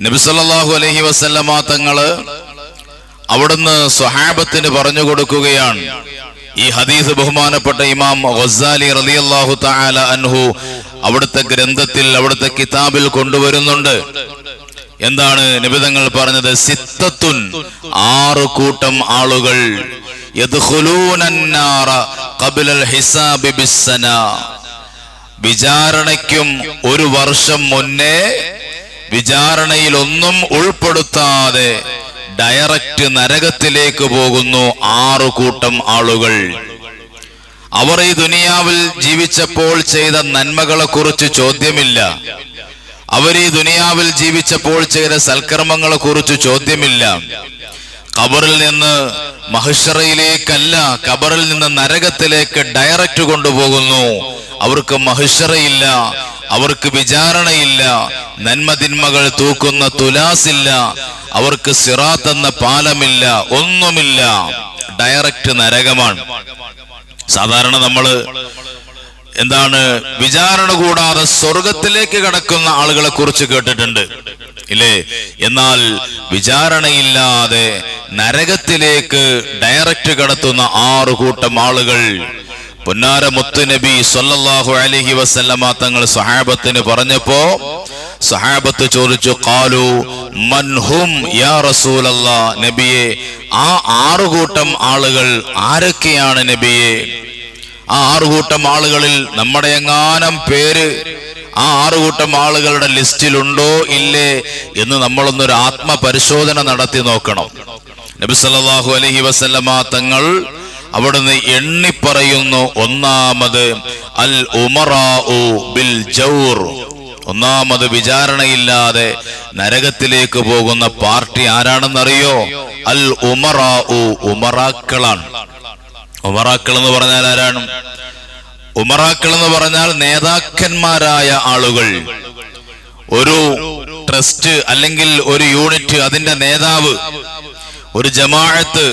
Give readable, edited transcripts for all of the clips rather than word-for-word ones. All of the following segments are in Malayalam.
നബി സല്ലല്ലാഹു അലൈഹി വസല്ലമ തങ്ങള് അവിടുന്ന് സ്വഹാബത്തിന് പറഞ്ഞു കൊടുക്കുകയാണ്. ഈ ഹദീസ് ബഹുമാനപ്പെട്ട ഇമാം ഗസ്സാലി റളിയല്ലാഹു തആല അൻഹു അവിടുത്തെ ഗ്രന്ഥത്തിൽ, അവിടുത്തെ കിതാബിൽ കൊണ്ടുവരുന്നുണ്ട്. എന്താണ് നബി തങ്ങൾ പറഞ്ഞത്? സിത്തത്തുൻ, 6 കൂട്ടം ആളുകൾ, യദ്ഖുലൂനൻ നാറ ഖബ്ലൽ ഹിസാബി ബിസ്സന, വിചാരണയ്ക്കും 1 വർഷം മുന്നേ വിചാരണയിൽ ഒന്നും ഉൾപ്പെടുത്താതെ ഡയറക്റ്റ് നരകത്തിലേക്ക് പോകുന്നു 6 കൂട്ടം ആളുകൾ. അവർ ഈ ദുനിയാവിൽ ജീവിച്ചപ്പോൾ ചെയ്ത നന്മകളെ കുറിച്ച് ചോദ്യമില്ല. അവർ ഈ ദുനിയാവിൽ ജീവിച്ചപ്പോൾ ചെയ്ത സൽക്കർമ്മങ്ങളെ കുറിച്ച് ചോദ്യമില്ല. ഖബറിൽ നിന്ന് മഹ്ശറയിലേക്കല്ല, ഖബറിൽ നിന്ന് നരകത്തിലേക്ക് ഡയറക്റ്റ് കൊണ്ടുപോകുന്നു. അവർക്ക് മഹ്ശറയില്ല, അവർക്ക് വിചാരണയില്ല, നന്മതിന്മകൾ തൂക്കുന്ന തുലാസില്ല, അവർക്ക് സിറാത്ത് എന്ന പാലമില്ല, ഒന്നുമില്ല. ഡയറക്റ്റ് നരകമാണ്. സാധാരണ നമ്മള് എന്താണ് വിചാരണ കൂടാതെ സ്വർഗത്തിലേക്ക് കടക്കുന്ന ആളുകളെ കുറിച്ച് കേട്ടിട്ടുണ്ട്, ഇല്ലേ? എന്നാൽ വിചാരണയില്ലാതെ നരകത്തിലേക്ക് ഡയറക്റ്റ് കടത്തുന്ന 6 കൂട്ടം ആളുകൾ പൊന്നാര മുത്ത് നബി സല്ലല്ലാഹു അലൈഹി വസല്ലമ തങ്ങൾ സ്വഹാബത്തിന് പറഞ്ഞപ്പോ സ്വഹാബത്ത് ചോദിച്ചു, ഖാലു മൻ ഹും യാ റസൂലല്ലാഹ്, നബിയെ ആ 6 കൂട്ടം ആളുകൾ ആരൊക്കെയാണ് നബിയെ? ആ 6 കൂട്ടം ആളുകളിൽ നമ്മുടെ എങ്ങാനും പേര് ആ 6 കൂട്ടം ആളുകളുടെ ലിസ്റ്റിലുണ്ടോ ഇല്ലേ എന്ന് നമ്മളൊന്നൊരു ആത്മപരിശോധന നടത്തി നോക്കണം. നബി സല്ലല്ലാഹു അലൈഹി വസല്ലമ തങ്ങൾ അവിടുന്ന് എണ്ണിപ്പറയുന്നു. ഒന്നാമത് അൽ ഉമറാഉ ബിൽ ജൗർ, ഒന്നാമത് വിചാരണയില്ലാതെ നരകത്തിലേക്ക് പോകുന്ന പാർട്ടി ആരാണെന്നറിയോ? അൽ ഉമറാഉ, ഉമറാക്കളാണ്. ഉമറാക്കൾ എന്ന് പറഞ്ഞാൽ ആരാണ്? ഉമറാക്കൾ എന്ന് പറഞ്ഞാൽ നേതാക്കന്മാരായ ആളുകൾ. ഒരു ട്രസ്റ്റ് അല്ലെങ്കിൽ ഒരു യൂണിറ്റ്, അതിന്റെ നേതാവ്. ഒരു ജമാഅത്ത്,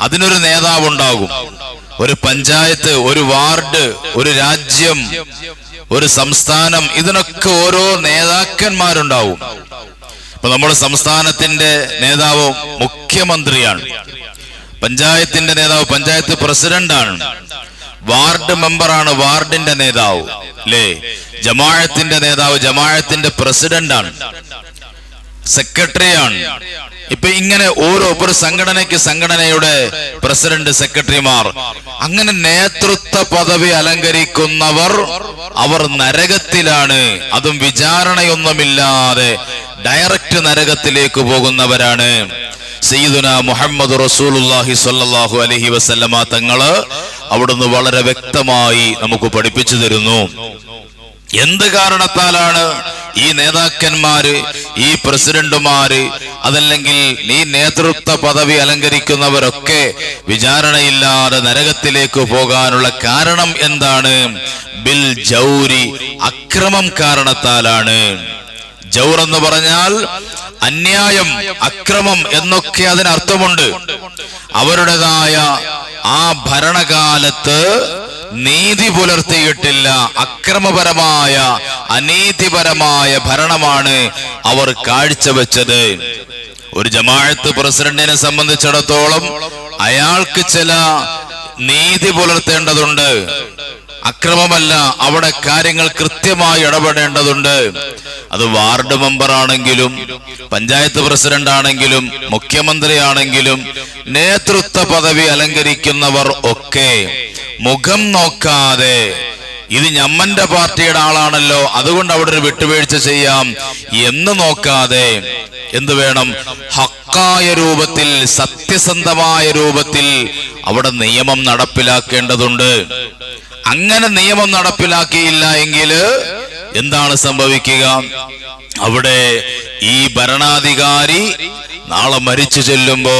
അതിനൊരു നേതാവ് ഉണ്ടാകും. ഒരു പഞ്ചായത്ത്, ഒരു വാർഡ്, ഒരു രാജ്യം, ഒരു സംസ്ഥാനം, ഇതിനൊക്കെ ഓരോ നേതാക്കന്മാരുണ്ടാവും. ഇപ്പൊ നമ്മുടെ സംസ്ഥാനത്തിന്റെ നേതാവ് മുഖ്യമന്ത്രിയാണ്, പഞ്ചായത്തിന്റെ നേതാവ് പഞ്ചായത്ത് പ്രസിഡന്റാണ്, വാർഡ് മെമ്പറാണ് വാർഡിന്റെ നേതാവ്, അല്ലേ? ജമാഅത്തിന്റെ നേതാവ് ജമാഅത്തിന്റെ പ്രസിഡന്റാണ്, സെക്രട്ടറിയാണ്. ഇപ്പൊ ഇങ്ങനെ ഓരോ ഒരു സംഘടനയ്ക്ക് സംഘടനയുടെ പ്രസിഡന്റ്, സെക്രട്ടറിമാർ, അങ്ങനെ നേതൃത്വ പദവി അലങ്കരിക്കുന്നവർ അവർ നരകത്തിലാണ്. അതും വിചാരണയൊന്നുമില്ലാതെ ഡയറക്റ്റ് നരകത്തിലേക്ക് പോകുന്നവരാണ്. സയ്യിദുന മുഹമ്മദ് റസൂലുള്ളാഹി സ്വല്ലല്ലാഹു അലൈഹി വസല്ലമ തങ്ങള് അവിടുന്ന് വളരെ വ്യക്തമായി നമുക്ക് പഠിപ്പിച്ചു തരുന്നു. എന്ത് കാരണത്താലാണ് ഈ നേതാക്കന്മാര്, ഈ പ്രസിഡന്റുമാര്, അതല്ലെങ്കിൽ ഈ നേതൃത്വ പദവി അലങ്കരിക്കുന്നവരൊക്കെ വിചാരണയില്ലാതെ നരകത്തിലേക്ക് പോകാനുള്ള കാരണം എന്താണ്? ബിൽ ജൗരി, അക്രമം കാരണത്താലാണ്. ജൗർ എന്ന് പറഞ്ഞാൽ അന്യായം, അക്രമം എന്നൊക്കെ അതിനർത്ഥമുണ്ട്. അവരുടേതായ ആ ഭരണകാലത്ത് നീതി പുലർത്തിയിട്ടില്ല, അക്രമപരമായ അനീതിപരമായ ഭരണമാണ് അവർ കാഴ്ചവെച്ചത്. ഒരു ജമാഅത്ത് പ്രസിഡന്റിനെ സംബന്ധിച്ചിടത്തോളം അയാൾക്ക് ചില നീതി പുലർത്തേണ്ടതുണ്ട്. അക്രമമല്ല, അവിടെ കാര്യങ്ങൾ കൃത്യമായി ഇടപെടേണ്ടതുണ്ട്. അത് വാർഡ് മെമ്പർ ആണെങ്കിലും പഞ്ചായത്ത് പ്രസിഡന്റ് ആണെങ്കിലും മുഖ്യമന്ത്രി ആണെങ്കിലും നേതൃത്വ പദവി അലങ്കരിക്കുന്നവർ ഒക്കെ മുഖം നോക്കാതെ, ഇത് ഞമ്മന്റെ പാർട്ടിയുടെ ആളാണല്ലോ അതുകൊണ്ട് അവിടെ ഒരു വിട്ടുവീഴ്ച ചെയ്യാം എന്ന് നോക്കാതെ എന്ത് വേണം? ഹക്കായ രൂപത്തിൽ, സത്യസന്ധമായ രൂപത്തിൽ അവിടെ നിയമം നടപ്പിലാക്കേണ്ടതുണ്ട്. അങ്ങനെ നിയമം നടപ്പിലാക്കിയില്ല എങ്കിൽ എന്താണ് സംഭവിക്കുക? അവിടെ ഈ ഭരണാധികാരി നാളെ മരിച്ചു ചെല്ലുമ്പോ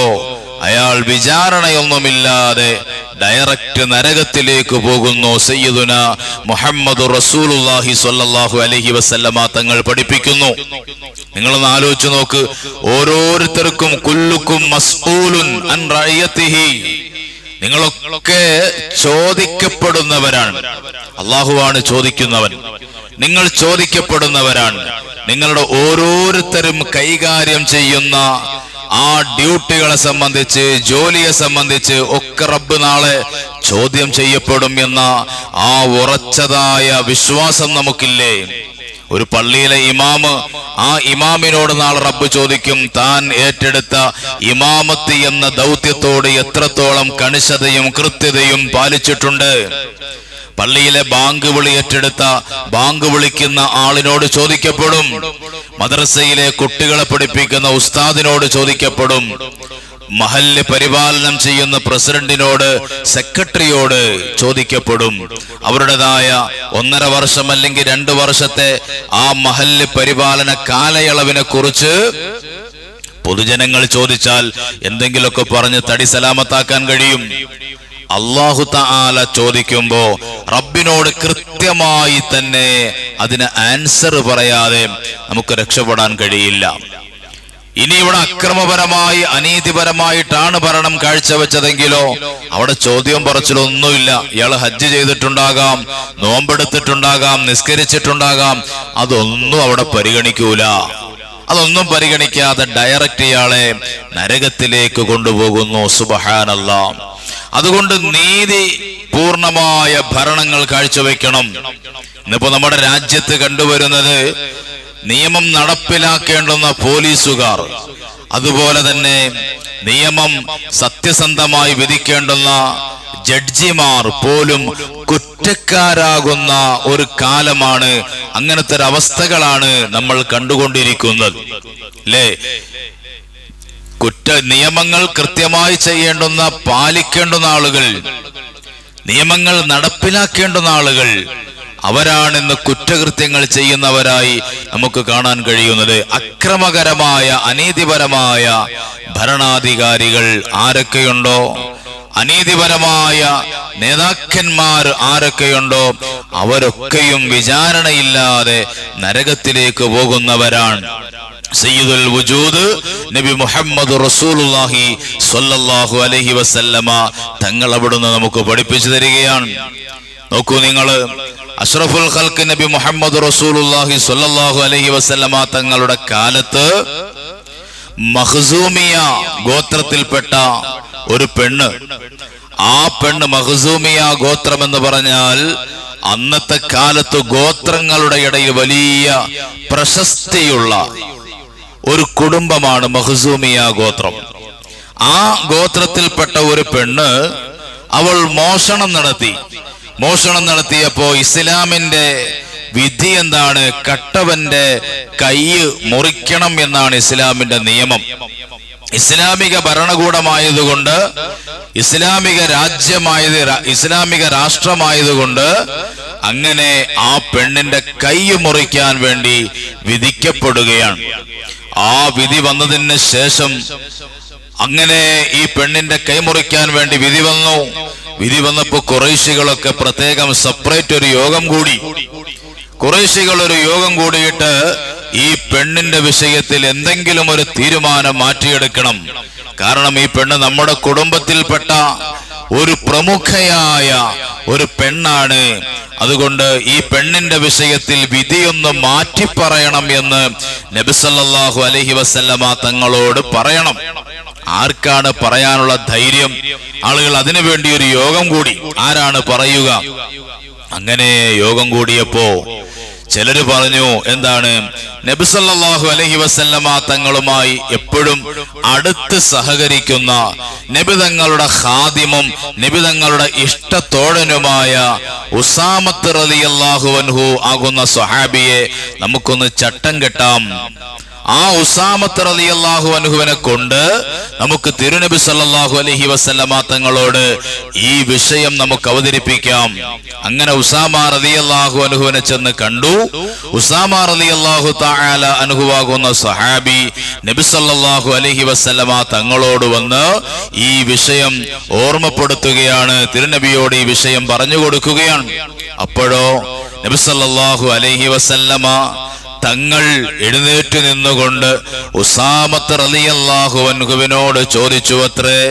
അയാൾ വിചാരണയൊന്നുമില്ലാതെ ഡയറക്റ്റ് നരകത്തിലേക്ക് പോകുന്നു. സയ്യിദുന മുഹമ്മദ് റസൂലുള്ളാഹി സ്വല്ലല്ലാഹു അലൈഹി വസല്ലമ തങ്ങൾ പഠിപ്പിക്കുന്നു. നിങ്ങളൊന്ന് ആലോചിച്ച് നോക്ക്, ഓരോരുത്തർക്കും കുല്ലുക്കും മസ്ഊലുൻ അൻ റഅയതിഹി, നിങ്ങളൊക്കെ ചോദിക്കപ്പെടുന്നവരാണ്. അള്ളാഹുവാണ് ചോദിക്കുന്നവൻ. നിങ്ങൾ ചോദിക്കപ്പെടുന്നവരാണ്. നിങ്ങളുടെ ഓരോരുത്തരും കൈകാര്യം ചെയ്യുന്ന ആ ഡ്യൂട്ടികളെ സംബന്ധിച്ച്, ജോലിയെ സംബന്ധിച്ച് ഒക്കെ റബ്ബ് നാളെ ചോദ്യം ചെയ്യപ്പെടും എന്ന ആ ഉറച്ചതായ വിശ്വാസം നമുക്കില്ലേ? ഒരു പള്ളിയിലെ ഇമാമ്, ആ ഇമാമിനോട് നാളെ റബ്ബ് ചോദിക്കും, താൻ ഏറ്റെടുത്ത ഇമാമത്ത് എന്ന ദൗത്യത്തോട് എത്രത്തോളം കണിശതയും കൃത്യതയും പാലിച്ചിട്ടുണ്ട്. പള്ളിയിലെ ബാങ്ക് വിളി ഏറ്റെടുത്ത ബാങ്ക് വിളിക്കുന്ന ആളിനോട് ചോദിക്കപ്പെടും. മദ്രസയിലെ കുട്ടികളെ പഠിപ്പിക്കുന്ന ഉസ്താദിനോട് ചോദിക്കപ്പെടും. മഹല്ല് പരിപാലനം ചെയ്യുന്ന പ്രസിഡന്റിനോട്, സെക്രട്ടറിയോട് ചോദിക്കപ്പെടും. അവരുടേതായ 1.5 വർഷം അല്ലെങ്കിൽ 2 വർഷത്തെ ആ മഹല്ല് പരിപാലന കാലയളവിനെ കുറിച്ച് പൊതുജനങ്ങൾ ചോദിച്ചാൽ എന്തെങ്കിലുമൊക്കെ പറഞ്ഞ് തടി സലാമത്താക്കാൻ കഴിയും. അല്ലാഹു തആല ചോദിക്കുമ്പോ റബ്ബിനോട് കൃത്യമായി തന്നെ അതിന് ആൻസർ പറയാതെ നമുക്ക് രക്ഷപ്പെടാൻ കഴിയില്ല. ഇനി ഇവിടെ അക്രമപരമായി, അനീതിപരമായിട്ടാണ് ഭരണം കാഴ്ചവെച്ചതെങ്കിലോ അവിടെ ചോദ്യം പറച്ചിലൊന്നുമില്ല. ഇയാള് ഹജ്ജ് ചെയ്തിട്ടുണ്ടാകാം, നോമ്പെടുത്തിട്ടുണ്ടാകാം, നിസ്കരിച്ചിട്ടുണ്ടാകാം, അതൊന്നും അവിടെ പരിഗണിക്കൂല. അതൊന്നും പരിഗണിക്കാതെ ഡയറക്റ്റ് ഇയാളെ നരകത്തിലേക്ക് കൊണ്ടുപോകുന്നു. സുബ്ഹാനല്ലാഹ്. അതുകൊണ്ട് നീതി പൂർണമായ ഭരണങ്ങൾ കാഴ്ചവെക്കണം. ഇന്നിപ്പോ നമ്മുടെ രാജ്യത്ത് കണ്ടുവരുന്നത് നിയമം നടപ്പിലാക്കേണ്ടുന്ന പോലീസുകാർ, അതുപോലെ തന്നെ നിയമം സത്യസന്ധമായി വിധിക്കേണ്ടുന്ന ജഡ്ജിമാർ പോലും കുറ്റക്കാരാകുന്ന ഒരു കാലമാണ്. അങ്ങനത്തെ ഒരു അവസ്ഥകളാണ് നമ്മൾ കണ്ടുകൊണ്ടിരിക്കുന്നത്, അല്ലേ? നിയമങ്ങൾ കൃത്യമായി ചെയ്യേണ്ടുന്ന, പാലിക്കേണ്ടുന്ന ആളുകൾ, നിയമങ്ങൾ നടപ്പിലാക്കേണ്ടുന്ന ആളുകൾ, അവരാണ് ഇന്ന് കുറ്റകൃത്യങ്ങൾ ചെയ്യുന്നവരായി നമുക്ക് കാണാൻ കഴിയുന്നത്. അക്രമകരമായ, അനീതിപരമായ ഭരണാധികാരികൾ ആരൊക്കെയുണ്ടോ, അനീതിപരമായ നേതാക്കന്മാർ ആരൊക്കെയുണ്ടോ, അവരൊക്കെയും വിചാരണയില്ലാതെ നരകത്തിലേക്ക് പോകുന്നവരാണ്. സയ്യിദുൽ വജൂദ് നബി മുഹമ്മദ് റസൂലുള്ളാഹി സ്വല്ലല്ലാഹു അലൈഹി വസല്ലമ തങ്ങൾ അവിടുന്ന് നമുക്ക് പഠിപ്പിച്ചു തരികയാണ്. നോക്കൂ നിങ്ങൾ, അഷ്റഫുൽ ഖൽഖ് നബി മുഹമ്മദ് റസൂലുള്ളാഹി സ്വല്ലല്ലാഹു അലൈഹി വസല്ലമ തങ്ങളുടെ കാലത്ത് മഖ്സൂമിയ ഗോത്രത്തിൽപ്പെട്ട ഒരു പെണ്ണ്, ആ പെണ്ണ് മഖ്സൂമിയ ഗോത്രം എന്ന് പറഞ്ഞാൽ അന്നത്തെ കാലത്ത് ഗോത്രങ്ങളുടെ ഇടയിൽ വലിയ പ്രശസ്തിയുള്ള ഒരു കുടുംബമാണ് മഖ്സൂമിയ ഗോത്രം. ആ ഗോത്രത്തിൽപ്പെട്ട ഒരു പെണ്ണ്, അവൾ മോഷണം നടത്തിയപ്പോ ഇസ്ലാമിന്റെ വിധി എന്താണ്? കട്ടവന്റെ കൈ മുറിക്കണം എന്നാണ് ഇസ്ലാമിന്റെ നിയമം. ഇസ്ലാമിക ഭരണകൂടമായതുകൊണ്ട്, ഇസ്ലാമിക രാഷ്ട്രമായതുകൊണ്ട് അങ്ങനെ ആ പെണ്ണിന്റെ കൈ മുറിക്കാൻ വേണ്ടി വിധിക്കപ്പെടുകയാണ്. ആ വിധി വന്നതിന് ശേഷം അങ്ങനെ ഈ പെണ്ണിന്റെ കൈ മുറിക്കാൻ വേണ്ടി വിധി വന്നപ്പോ ഖുറൈശികളൊക്കെ പ്രത്യേകം സെപ്പറേറ്റ് ഒരു യോഗം കൂടി. ഖുറൈശികൾ ഒരു യോഗം കൂടിയിട്ട് ഈ പെണ്ണിന്റെ വിഷയത്തിൽ എന്തെങ്കിലും ഒരു തീരുമാനം മാറ്റിയെടുക്കണം. കാരണം ഈ പെണ്ണ് നമ്മുടെ കുടുംബത്തിൽപ്പെട്ട ഒരു പ്രമുഖയായ ഒരു പെണ്ണാണ്. അതുകൊണ്ട് ഈ പെണ്ണിന്റെ വിഷയത്തിൽ വിധിയൊന്ന് മാറ്റി പറയണം എന്ന് നബി സല്ലല്ലാഹു അലൈഹി വസല്ലമ തങ്ങളോട് പറയണം. ആർക്കാണ് പറയാനുള്ള ധൈര്യം? ആളുകൾ അതിനു വേണ്ടി ഒരു യോഗം കൂടി. ആരാണ് പറയുക? അങ്ങനെ യോഗം കൂടിയപ്പോ ചിലര് പറഞ്ഞു, എന്താണ്, നബി സല്ലല്ലാഹു അലൈഹി വസല്ലമ തങ്ങളുമായി എപ്പോഴും അടുത്ത് സഹകരിക്കുന്ന, നബി തങ്ങളുടെ ഖാദിമും നബി തങ്ങളുടെ ഇഷ്ടത്തോഴനുമായ ഉസാമത്ത് റളിയല്ലാഹു അൻഹു ആകുന്ന സ്വഹാബിയെ നമുക്കൊന്ന് ചട്ടം കെട്ടാം. ആ ഉസാമത്ത് റളിയല്ലാഹു അൻഹുവിനെ കൊണ്ട് നമുക്ക് തിരുനബി സല്ലല്ലാഹു അലൈഹി വസല്ലമ തങ്ങളോട് ഈ വിഷയം നമുക്ക് അവതരിപ്പിക്കാം. അങ്ങനെ ഉസാമ റളിയല്ലാഹു അൻഹുവിനെ ചെന്ന് കണ്ടു. ഉസാമ റളിയല്ലാഹു തആല അൻഹു ആകുന്ന സ്വഹാബി നബി സല്ലല്ലാഹു അലൈഹി വസല്ലമ തങ്ങളോട് വന്ന് ഈ വിഷയം ഓർമ്മപ്പെടുത്തുകയാണ്, തിരുനബിയോട് ഈ വിഷയം പറഞ്ഞു കൊടുക്കുകയാണ്. അപ്പോഴോ നബി സല്ലല്ലാഹു അലൈഹി വസല്ലമ തങ്ങൾ എഴുന്നേറ്റ് നിന്നുകൊണ്ട് ഉസാമത്ത് റളിയല്ലാഹു അൻഹുവിനോട് ചോദിച്ചു അത്രേ,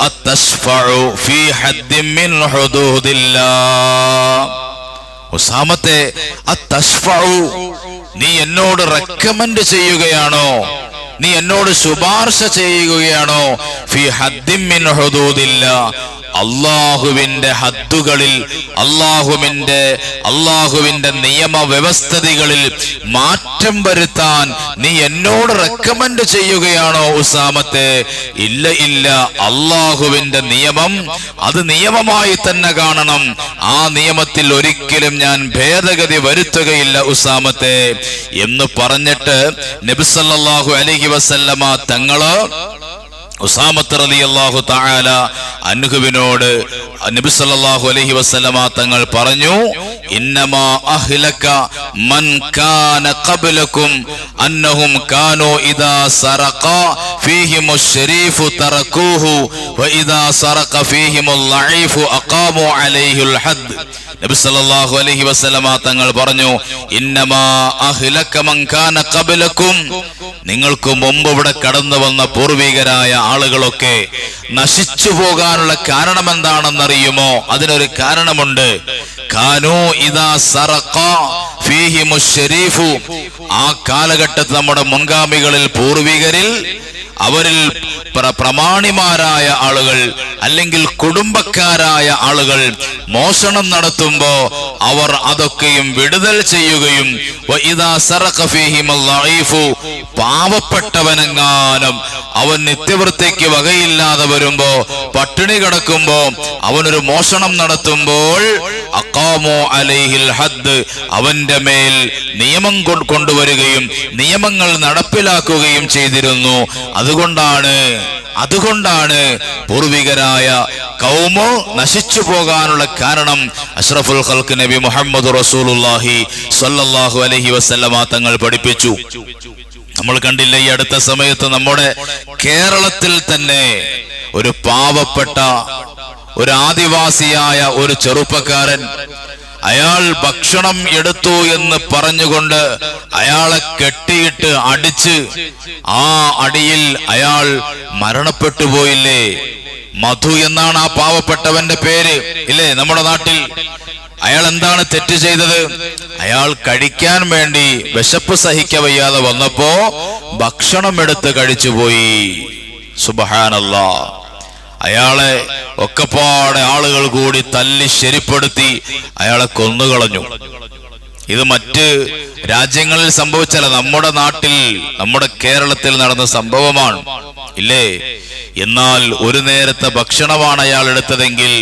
അത്തശ്ഫഉ ഫീ ഹദ്ദിൻ മിൻ ഹുദൂദില്ലാഹ്. ഉസാമത്തെ, അത്തശ്ഫഉ, നീ എന്നോട് റെക്കമെൻഡ് ചെയ്യുകയാണോ, നീ എന്നോട് ശുപാർശ ചെയ്യുകയാണോ, ഫീ ഹദ്ദിൻ മിൻ ഹുദൂദില്ലാഹ്, അള്ളാഹുവിന്റെ ഹദ്ദുകളിൽ, അള്ളാഹുവിന്റെ നിയമവ്യവസ്ഥിതികളിൽ മാറ്റം വരുത്താൻ നീ എന്നോട് റെക്കമെൻഡ് ചെയ്യുകയാണോ ഉസാമത്തെ? ഇല്ല ഇല്ല, അള്ളാഹുവിന്റെ നിയമം അത് നിയമമായി തന്നെ കാണണം, ആ നിയമത്തിൽ ഒരിക്കലും ഞാൻ ഭേദഗതി വരുത്തുകയില്ല ഉസാമത്തെ എന്ന് പറഞ്ഞിട്ട് നബി സല്ലല്ലാഹു അലൈഹി വസല്ലമ തങ്ങള് ഉസാമത്ത് റളിയല്ലാഹു തആല അൻഹുവിനോട് നബി സല്ലല്ലാഹു അലൈഹി വസല്ലമ തങ്ങൾ പറഞ്ഞു, ഇന്നമാ അഹ്ലക മൻ കാന ഖബ്ലകും അന്നഹും കാനൂ ഇദാ സറഖ ഫീഹിമുശ് ശരീഫു തറകൂഹു വ ഇദാ സറഖ ഫീഹിമുൽ ലഈഫു അഖാമു അലൈഹിൽ ഹദ്. നബി സല്ലല്ലാഹു അലൈഹി വസല്ലമ തങ്ങൾ പറഞ്ഞു, ഇന്നമാ അഹ്ലക മൻ കാന ഖബ്ലകും, നിങ്ങൾക്ക് മുമ്പ് ഇവിടെ കടന്നു വന്ന പൂർവികരായ ആളുകളൊക്കെ നശിച്ചു പോകാനുള്ള കാരണം എന്താണെന്നറിയുമോ? അതിനൊരു കാരണമുണ്ട്. കാനൂ ഇദാ സറഖ ഫീഹിമുശ് ശരീഫു, ആ കാലഘട്ടത്തിൽ നമ്മുടെ മുൻഗാമികളിൽ പൂർവികരിൽ അവരിൽ പ്രമാണിമാരായ ആളുകൾ അല്ലെങ്കിൽ കുടുംബക്കാരായ ആളുകൾ മോഷണം നടത്തുമ്പോ അവർ അതൊക്കെയും വിടുതൽ ചെയ്യുകയും പാവപ്പെട്ടവനെങ്ങാനും അവൻ നിത്യവൃത്തിക്ക് വകയില്ലാതെ വരുമ്പോ, പട്ടിണി കിടക്കുമ്പോ, അവനൊരു മോഷണം നടത്തുമ്പോൾ അഖാമു അലൈഹിൽ ഹദ്, അവന്റെ മേൽ നിയമം കൊണ്ടുവരികയും നിയമങ്ങൾ നടപ്പിലാക്കുകയും ചെയ്തിരുന്നു. അതുകൊണ്ടാണ് പൂർവികരായ കൗമ് നശിച്ചു പോകാനുള്ള കാരണം അഷ്റഫുൽ ഖൽഖ് നബി മുഹമ്മദ് റസൂലുള്ളാഹി സ്വല്ലല്ലാഹു അലൈഹി വസല്ലമ തങ്ങൾ പഠിപ്പിച്ചു. നമ്മൾ കണ്ടില്ല, ഈ അടുത്ത സമയത്ത് നമ്മുടെ കേരളത്തിൽ തന്നെ ഒരു പാവപ്പെട്ട ഒരു ആദിവാസിയായ ഒരു ചെറുപ്പക്കാരൻ, അയാൾ ഭക്ഷണം എടുത്തു എന്ന് പറഞ്ഞുകൊണ്ട് അയാളെ കെട്ടിയിട്ട് അടിച്ച് ആ അടിയിൽ അയാൾ മരണപ്പെട്ടു പോയില്ലേ? മധു എന്നാണ് ആ പാവപ്പെട്ടവന്റെ പേര്, ഇല്ലേ നമ്മുടെ നാട്ടിൽ? അയാൾ എന്താണ് തെറ്റ് ചെയ്തത്? അയാൾ കഴിക്കാൻ വേണ്ടി വിശപ്പ് സഹിക്കവയ്യാതെ വന്നപ്പോ ഭക്ഷണം എടുത്ത് കഴിച്ചുപോയി. സുബ്ഹാനല്ലാഹ്. അയാളെ ഒക്കെപ്പാടെ ആളുകൾ കൂടി തല്ലി ശരിപ്പെടുത്തി അയാളെ കൊന്നുകളഞ്ഞു. ഇത് മറ്റ് രാജ്യങ്ങളിൽ സംഭവിച്ചല്ല, നമ്മുടെ നാട്ടിൽ, നമ്മുടെ കേരളത്തിൽ നടന്ന സംഭവമാണ്, ഇല്ലേ? എന്നാൽ ഒരു നേരത്തെ ഭക്ഷണമാണ് അയാൾ എടുത്തതെങ്കിൽ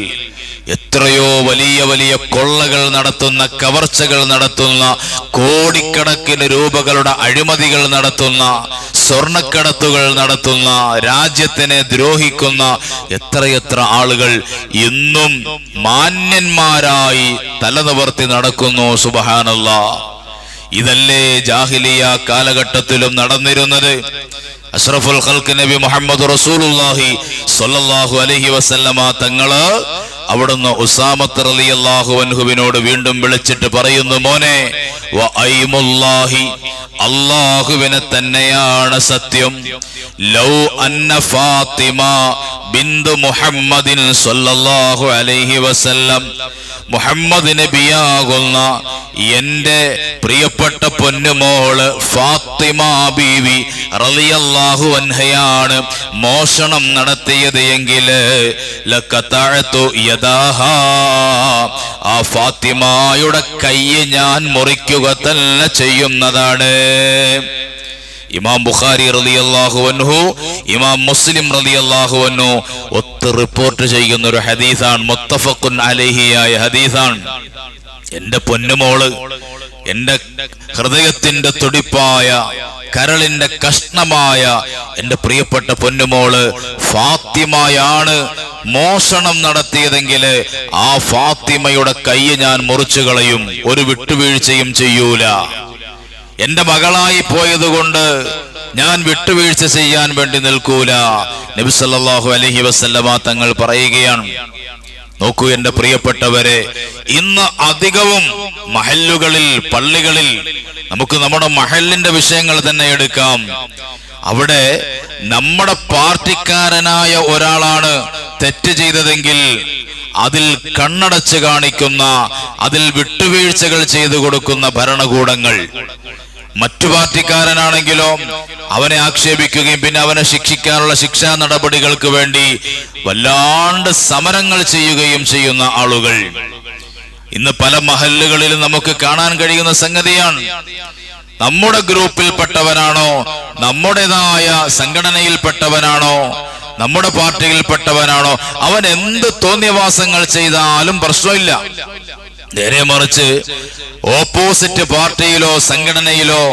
എത്രയോ വലിയ വലിയ കൊള്ളകൾ നടത്തുന്ന, കവർച്ചകൾ നടത്തുന്ന, കോടിക്കണക്കിന് രൂപകളുടെ അഴിമതികൾ നടത്തുന്ന, സ്വർണക്കടത്തുകൾ നടത്തുന്ന, രാജ്യത്തിനെ ദ്രോഹിക്കുന്ന എത്രയെത്ര ആളുകൾ ഇന്നും മാന്യന്മാരായി തലനിവർത്തി നടക്കുന്നു. സുബ്ഹാനല്ലാഹ്. ഇതല്ലേ ജാഹിലിയ കാലഘട്ടത്തിലും നടന്നിരുന്നത്? അഷ്റഫുൽ ഖൽഖ് നബി മുഹമ്മദ് റസൂലുള്ളാഹി സ്വല്ലല്ലാഹു അലൈഹി വസല്ലമ തങ്ങള് അവിടുന്ന് ഉസാമത്ത് റളിയല്ലാഹു അൻഹുവിനോട് വീണ്ടും വിളിച്ചിട്ട് പറയുന്നു, മോനെ, വഅയ്മുല്ലാഹി, അല്ലാഹുവിനെ തന്നെയാണ് സത്യം, ലൗ അന്ന ഫാത്തിമ ബിന്തു മുഹമ്മദിൻ സ്വല്ലല്ലാഹു അലൈഹി വസല്ലം, മുഹമ്മദ് നബിയാകുന്ന എന്റെ പ്രിയപ്പെട്ട പൊന്നുമോള് ഫാത്തിമ ബീവി റളിയല്ലാഹു അൻഹയാണ് മോഷണം നടത്തിയത് എങ്കിൽ ലഖതഅതു യദാഹാ, ആ ഫാത്തിമയുടെ കൈ ഞാൻ മുറിക്കുക തന്നെ ചെയ്യുന്നതാണ്. ഇമാം ബുഖാരി റളിയല്ലാഹു അൻഹു, ഇമാം മുസ്ലിം റളിയല്ലാഹു അൻഹു ഒത്ത് റിപ്പോർട്ട് ചെയ്യുന്ന ഒരു ഹദീസാണ്, മുത്തഫഖുൻ അലൈഹിയായ ഹദീസാണ്. എന്റെ പൊന്നുമോള്, എന്റെ ഹൃദയത്തിന്റെ തുടിപ്പായ, കരളിന്റെ കഷ്ണമായ എന്റെ പ്രിയപ്പെട്ട പൊന്നുമോള് ഫാത്തിമയാണ് മോഷണം നടത്തിയതെങ്കിൽ ആ ഫാത്തിമയുടെ കൈ ഞാൻ മുറിച്ചു കളയും, ഒരു വിട്ടുവീഴ്ചയും ചെയ്യൂല. എന്റെ മകളായി പോയതുകൊണ്ട് ഞാൻ വിട്ടുവീഴ്ച ചെയ്യാൻ വേണ്ടി നിൽക്കൂല. നബി സല്ലല്ലാഹു അലൈഹി വസല്ലമ തങ്ങൾ പറയുകയാണ്, നോക്കൂ എന്റെ പ്രിയപ്പെട്ടവരെ, ഇന്ന് അധികവും മഹല്ലുകളിൽ, പള്ളികളിൽ, നമുക്ക് നമ്മുടെ മഹല്ലിന്റെ വിഷയങ്ങൾ തന്നെ എടുക്കാം. അവിടെ നമ്മുടെ പാർട്ടിക്കാരനായ ഒരാളാണ് തെറ്റ് ചെയ്തതെങ്കിൽ അതിൽ കണ്ണടച്ച് കാണിക്കുന്ന, അതിൽ വിട്ടുവീഴ്ചകൾ ചെയ്തു കൊടുക്കുന്ന ഭരണകൂടങ്ങൾ. മറ്റു പാർട്ടിക്കാരനാണെങ്കിലോ അവനെ ആക്ഷേപിക്കുകയും പിന്നെ അവനെ ശിക്ഷിക്കാനുള്ള ശിക്ഷാ നടപടികൾക്ക് വേണ്ടി വല്ലാണ്ട് സമരങ്ങൾ ചെയ്യുകയും ചെയ്യുന്ന ആളുകൾ ഇന്ന് പല മഹല്ലുകളിലും നമുക്ക് കാണാൻ കഴിയുന്ന സംഗതിയാണ്. നമ്മുടെ ഗ്രൂപ്പിൽപ്പെട്ടവനാണോ, നമ്മുടേതായ സംഘടനയിൽപ്പെട്ടവനാണോ, നമ്മുടെ പാർട്ടിയിൽപ്പെട്ടവനാണോ, അവൻ എന്ത് തോന്നിയവാസങ്ങൾ ചെയ്താലും പ്രശ്നമില്ല. നേരെ മറിച്ച് ഓപ്പോസിറ്റ് പാർട്ടിയിലോ സംഘടനയിലോ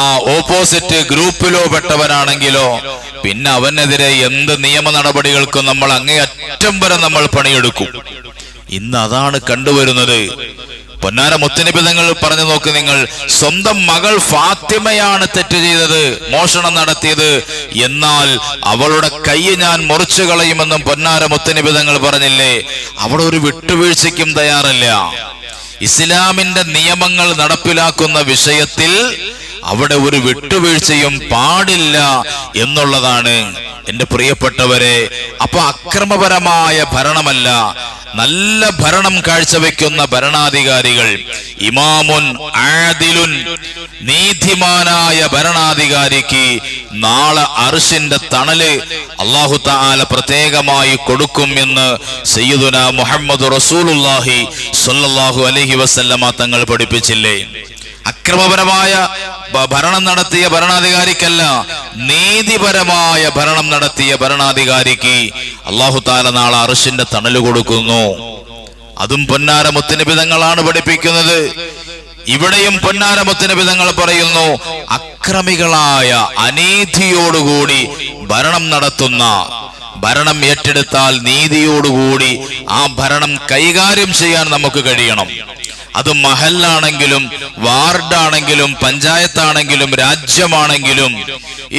ആ ഓപ്പോസിറ്റ് ഗ്രൂപ്പിലോ പെട്ടവനാണെങ്കിലോ പിന്നെ അവനെതിരെ എന്ത് നിയമ നടപടികൾക്കും നമ്മൾ അങ്ങേയറ്റം വരെ നമ്മൾ പണിയെടുക്കും. ഇന്ന് അതാണ് കണ്ടുവരുന്നത്. പൊന്നാര മുത്തുനബി തങ്ങൾ പറഞ്ഞു നോക്ക്, നിങ്ങൾ സ്വന്തം മകൾ ഫാത്തിമയാണ് തെറ്റ് ചെയ്തത്, മോഷണം നടത്തിയത്, എന്നാൽ അവളുടെ കൈ ഞാൻ മുറിച്ചു കളയുമെന്നും പൊന്നാര മുത്തുനബി തങ്ങൾ പറഞ്ഞില്ലേ? അവിടെ ഒരു വിട്ടുവീഴ്ചയ്ക്കും തയ്യാറല്ല. ഇസ്ലാമിന്റെ നിയമങ്ങൾ നടപ്പിലാക്കുന്ന വിഷയത്തിൽ അവിടെ ഒരു വിട്ടുവീഴ്ചയും പാടില്ല എന്നുള്ളതാണ് എന്റെ പ്രിയപ്പെട്ടവരെ. അപ്പൊ അക്രമപരമായ ഭരണമല്ല, നല്ല ഭരണം കാഴ്ചവെക്കുന്ന ഭരണാധികാരികൾ, ഇമാമുൻ ആദിലുൻ, നീതിമാനായ ഭരണാധികാരിക്ക് നാളെ അർശിന്റെ തണല് അല്ലാഹു തആല പ്രത്യേകമായി കൊടുക്കും എന്ന് സയ്യിദുനാ മുഹമ്മദ് റസൂലുള്ളാഹി സ്വല്ലല്ലാഹു അലൈഹി വസല്ലമ തങ്ങൾ പഠിപ്പിച്ചില്ലേ? അക്രമപരമായ ഭരണം നടത്തിയ ഭരണാധികാരിക്കല്ല, നീതിപരമായ ഭരണം നടത്തിയ ഭരണാധികാരിക്ക് അല്ലാഹു തആല നാളെ അർശിന്റെ തണല് കൊടുക്കുന്നു. അതും പൊന്നാര മുത്തുനബി തങ്ങളാണ് പഠിപ്പിക്കുന്നത്. ഇവിടെയും പൊന്നാര മുത്തുനബി തങ്ങൾ പറയുന്നു, അക്രമികളായ അനീതിയോടുകൂടി ഭരണം നടത്തുന്ന, ഭരണം ഏറ്റെടുത്താൽ നീതിയോടുകൂടി ആ ഭരണം കൈകാര്യം ചെയ്യാൻ നമുക്ക് കഴിയണം. അത് മഹല്ലാണെങ്കിലും വാർഡാണെങ്കിലും പഞ്ചായത്താണെങ്കിലും രാജ്യമാണെങ്കിലും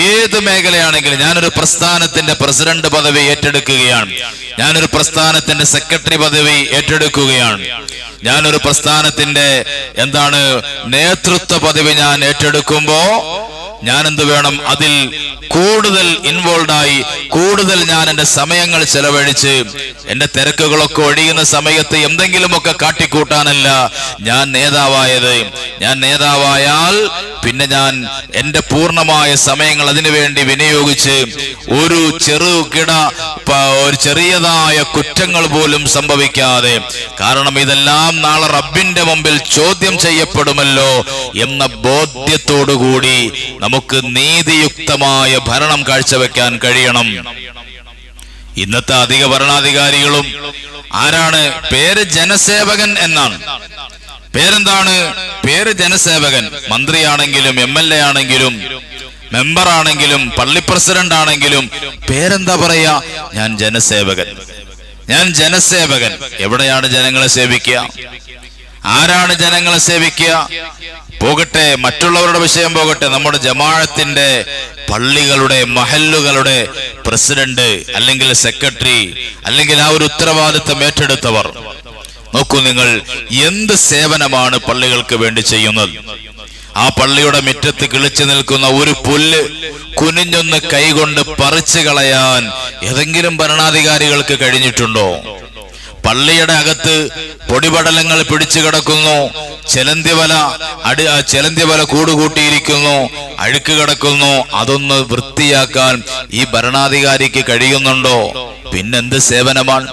ഏത് മേഖലയാണെങ്കിലും. ഞാനൊരു പ്രസ്ഥാനത്തിന്റെ പ്രസിഡന്റ് പദവി ഏറ്റെടുക്കുകയാണ്, ഞാനൊരു പ്രസ്ഥാനത്തിന്റെ സെക്രട്ടറി പദവി ഏറ്റെടുക്കുകയാണ്, ഞാനൊരു പ്രസ്ഥാനത്തിന്റെ നേതൃത്വ പദവി ഞാൻ ഏറ്റെടുക്കുമ്പോ ഞാൻ എന്ത് വേണം? അതിൽ കൂടുതൽ ഇൻവോൾവായി, കൂടുതൽ ഞാൻ എന്റെ സമയങ്ങൾ ചെലവഴിച്ച് എന്റെ തിരക്കുകളൊക്കെ ഒഴിയുന്ന സമയത്ത് എന്തെങ്കിലുമൊക്കെ കാട്ടിക്കൂട്ടാനല്ല ഞാൻ നേതാവായത്. ഞാൻ നേതാവായാൽ പിന്നെ ഞാൻ എന്റെ പൂർണ്ണമായ സമയങ്ങൾ അതിനുവേണ്ടി വിനിയോഗിച്ച് ഒരു ചെറിയതായ കുറ്റങ്ങൾ പോലും സംഭവിക്കാതെ, കാരണം ഇതെല്ലാം നാളെ റബ്ബിന്റെ മുമ്പിൽ ചോദ്യം ചെയ്യപ്പെടുമല്ലോ എന്ന ബോധ്യത്തോടുകൂടി നമുക്ക് നീതിയുക്തമായ ഭരണം കാഴ്ചവെക്കാൻ കഴിയണം. ഇന്നത്തെ അധിക ഭരണാധികാരികളും ആരാണ്? പേര് ജനസേവകൻ എന്നാണ്. പേരെന്താണ്? പേര് ജനസേവകൻ. മന്ത്രിയാണെങ്കിലും MLA ആണെങ്കിലും മെമ്പർ ആണെങ്കിലും പള്ളി പ്രസിഡന്റ് ആണെങ്കിലും പേരെന്താ പറയാ? ഞാൻ ജനസേവകൻ, ഞാൻ ജനസേവകൻ. എവിടെയാണ് ജനങ്ങളെ സേവിക്കുക? ആരാണ് ജനങ്ങളെ സേവിക്കുക? പോകട്ടെ, മറ്റുള്ളവരുടെ വിഷയം പോകട്ടെ, നമ്മുടെ ജമാഅത്തിന്റെ പള്ളികളുടെ മഹല്ലുകളുടെ പ്രസിഡന്റ് അല്ലെങ്കിൽ സെക്രട്ടറി അല്ലെങ്കിൽ ആ ഒരു ഉത്തരവാദിത്തം ഏറ്റെടുത്തവർ, നോക്കൂ നിങ്ങൾ, എന്ത് സേവനമാണ് പള്ളികൾക്ക് വേണ്ടി ചെയ്യുന്നത്? ആ പള്ളിയുടെ മുറ്റത്ത് കിളിച്ചു നിൽക്കുന്ന ഒരു പുല്ല് കുനിഞ്ഞൊന്ന് കൈകൊണ്ട് പറിച്ചു കളയാൻ ഏതെങ്കിലും ഭരണാധികാരികൾക്ക് കഴിഞ്ഞിട്ടുണ്ടോ? പള്ളിയുടെ അകത്ത് പൊടിപടലങ്ങൾ പിടിച്ചു കിടക്കുന്നു, ചെലന്തിവല കൂടുകൂട്ടിയിരിക്കുന്നു, അഴുക്ക് കിടക്കുന്നു. അതൊന്ന് വൃത്തിയാക്കാൻ ഈ ഭരണാധികാരിക്ക് കഴിയുന്നുണ്ടോ? പിന്നെന്ത് സേവനമാണ്?